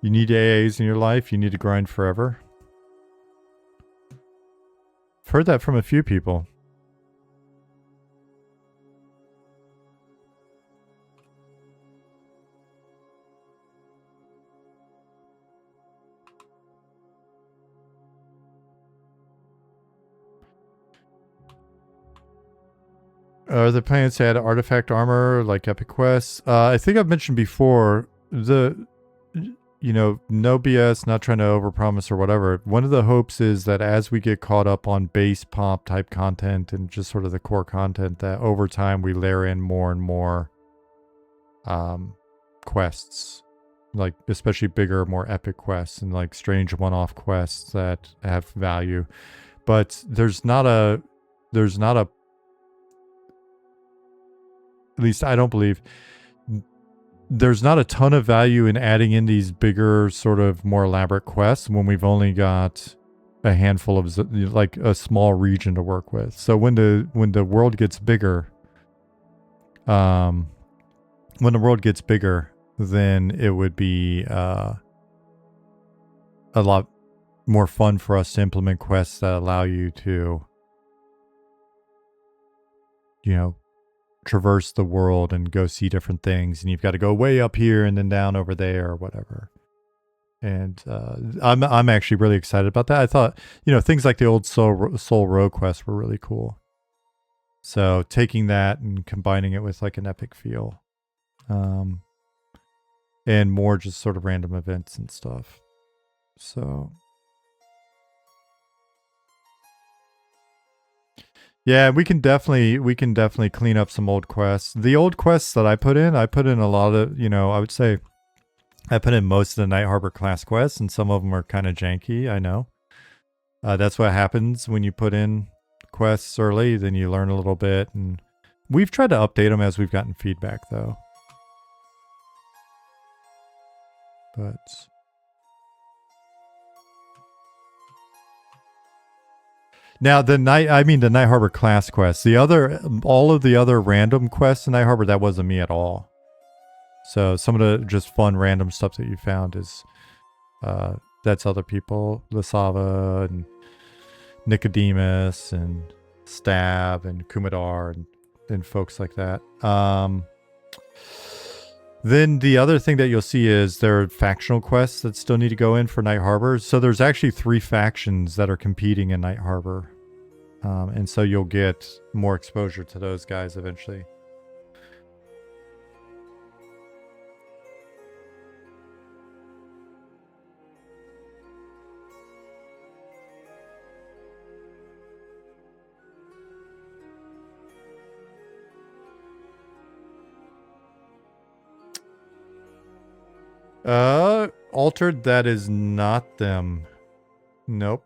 You need AAs in your life? You need to grind forever? I've heard that from a few people. Are the plans to add artifact armor like Epic Quests? I think I've mentioned before, no BS, not trying to overpromise or whatever. One of the hopes is that as we get caught up on base pop type content and just sort of the core content, that over time we layer in more and more quests, like especially bigger, more epic quests and like strange one-off quests that have value. But there's not a, at least I don't believe, there's not a ton of value in adding in these bigger, sort of more elaborate quests when we've only got a handful of, like a small region to work with. So when the world gets bigger, then it would be a lot more fun for us to implement quests that allow you to, traverse the world and go see different things, and you've got to go way up here and then down over there or whatever. And I'm actually really excited about that. I thought, things like the old Soul Row quest were really cool. So taking that and combining it with like an epic feel, and more just sort of random events and stuff. So yeah, we can definitely clean up some old quests. The old quests that I put in a lot of, I would say I put in most of the Night Harbor class quests, and some of them are kind of janky, I know. That's what happens when you put in quests early, then you learn a little bit, and we've tried to update them as we've gotten feedback though. But now the Night Harbor class quests, all of the other random quests in Night Harbor, that wasn't me at all. So some of the just fun random stuff that you found is, that's other people, Lasava and Nicodemus and Stab and Kumadar and folks like that. Then the other thing that you'll see is there are factional quests that still need to go in for Night Harbor. So there's actually 3 factions that are competing in Night Harbor. And so you'll get more exposure to those guys eventually. Altered, that is not them. Nope.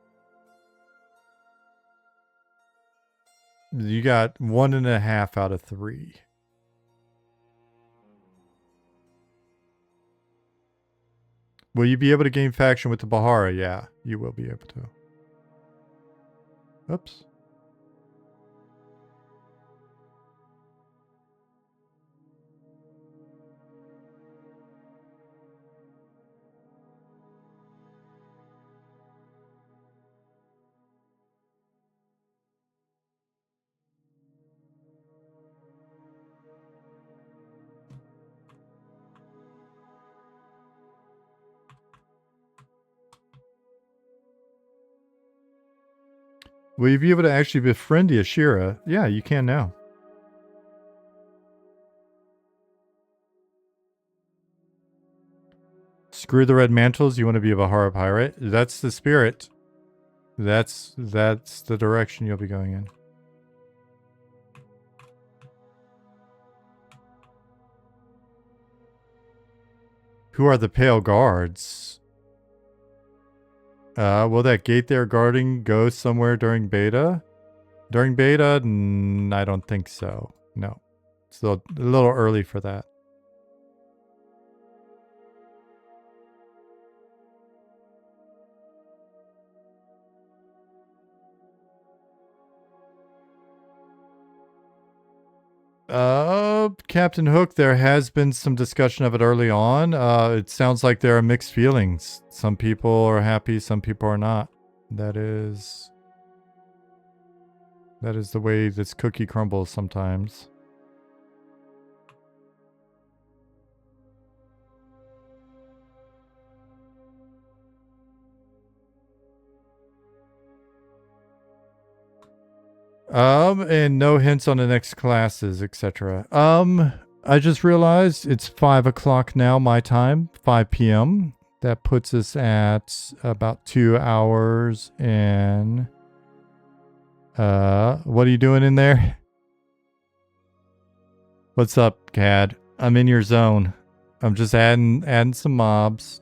You got 1.5 out of 3. Will you be able to gain faction with the Bahara? Yeah, you will be able to. Oops. Will you be able to actually befriend the Ashira? Yeah, you can now. Screw the red mantles. You want to be a Bahara pirate? That's the spirit. That's the direction you'll be going in. Who are the Pale Guards? Will that gate they're guarding go somewhere during beta? During beta? I don't think so. No. It's a little early for that. Captain Hook, there has been some discussion of it early on. It sounds like there are mixed feelings. Some people are happy, some people are not. That is the way this cookie crumbles sometimes. And no hints on the next classes, etc. I just realized it's 5 o'clock now, my time, 5 p.m. That puts us at about 2 hours and what are you doing in there? What's up, Cad? I'm in your zone. I'm just adding some mobs.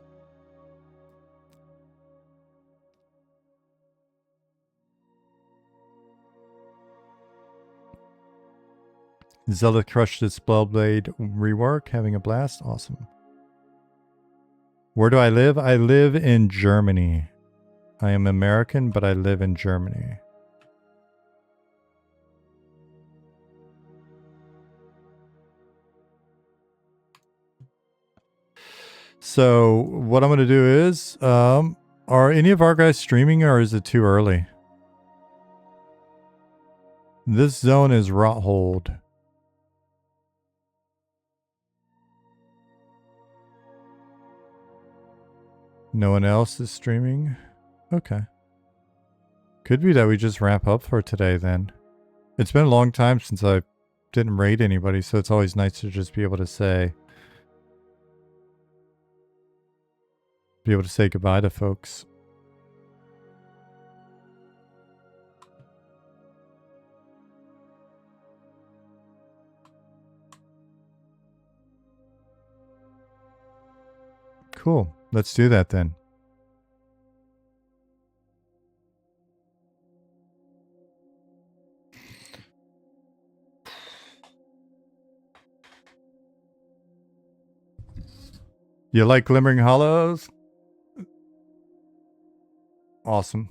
Zelda crushed its Spellblade rework, having a blast. Awesome. Where do I live? I live in Germany. I am American, but I live in Germany. So what I'm going to do is, are any of our guys streaming or is it too early? This zone is Rothold. No one else is streaming? Okay. Could be that we just wrap up for today then. It's been a long time since I didn't raid anybody, so it's always nice to just be able to say goodbye to folks. Cool. Let's do that then. You like Glimmering Hollows? Awesome.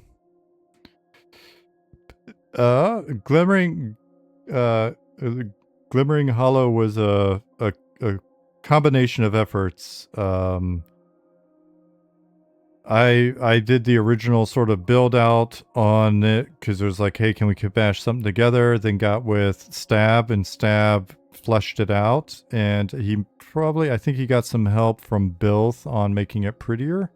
Glimmering Hollow was a combination of efforts. I did the original sort of build out on it because it was like, hey, can we bash something together? Then got with Stab, and Stab fleshed it out. And I think he got some help from Bilth on making it prettier.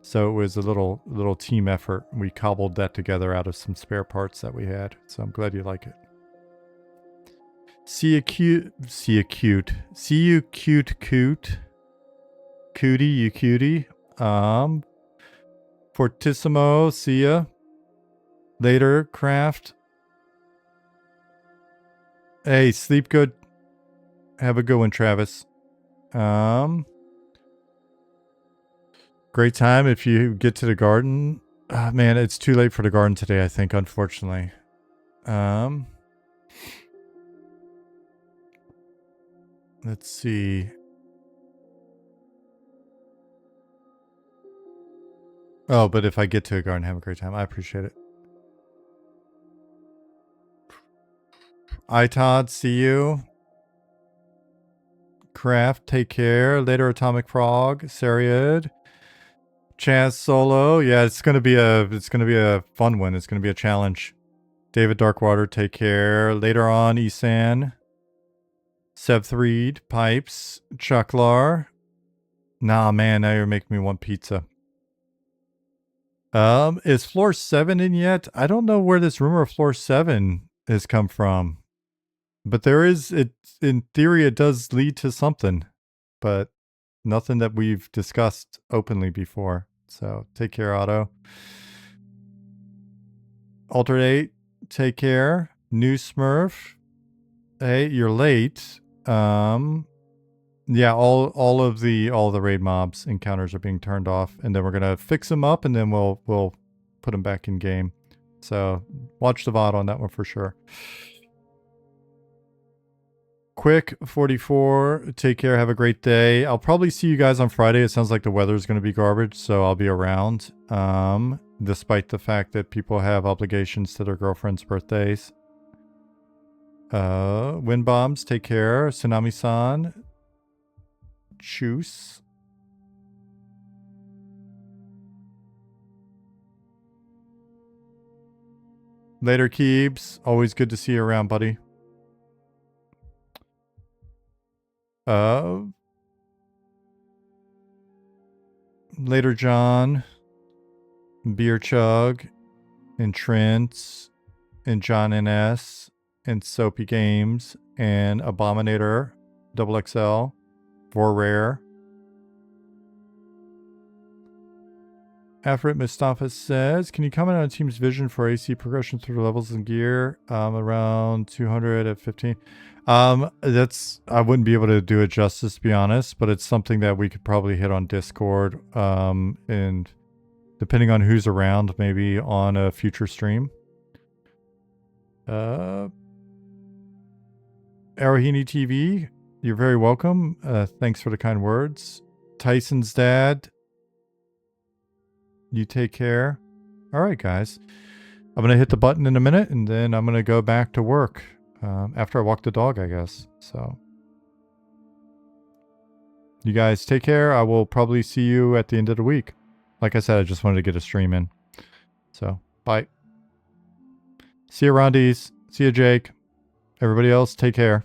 So it was a little team effort. We cobbled that together out of some spare parts that we had. So I'm glad you like it. See you cute. Cootie, you cutie. Fortissimo, see ya. Later, Craft. Hey, sleep good. Have a good one, Travis. Great time if you get to the garden. Man, it's too late for the garden today, I think, unfortunately. Let's see. Oh, but if I get to a garden, have a great time. I appreciate it. Todd, see you. Craft, take care. Later, Atomic Frog, Sariad. Chaz Solo, yeah, it's gonna be a fun one. It's gonna be a challenge. David Darkwater, take care. Later on, Isan. Sebthreed, Pipes, Chucklar. Nah, man, now you're making me want pizza. Is floor 7 in yet? I don't know where this rumor of floor 7 has come from. But in theory, it does lead to something. But nothing that we've discussed openly before. So take care, Otto. Alternate, take care. New Smurf. Hey, you're late. Yeah, all of the raid mobs encounters are being turned off, and then we're gonna fix them up, and then we'll put them back in game. So watch the VOD on that one for sure. Quick 44, take care, have a great day. I'll probably see you guys on Friday. It sounds like the weather is going to be garbage, so I'll be around. Despite the fact that people have obligations to their girlfriend's birthdays. Wind bombs, take care. Tsunami-san. Choose. Later, Keebs. Always good to see you around, buddy. Later, John. Beer Chug. And Trent. And John NS. And Soapy Games. And Abominator. XXL. For Rare. Afrit Mustafa says, can you comment on a team's vision for AC progression through levels and gear? Around 200 at 15. That's, I wouldn't be able to do it justice, to be honest, but it's something that we could probably hit on Discord, and depending on who's around, maybe on a future stream. Arohini TV, you're very welcome. Thanks for the kind words. Tyson's dad, you take care. All right, guys. I'm going to hit the button in a minute, and then I'm going to go back to work after I walk the dog, I guess. So you guys take care. I will probably see you at the end of the week. Like I said, I just wanted to get a stream in. So, bye. See you, Rondies. See you, Jake. Everybody else, take care.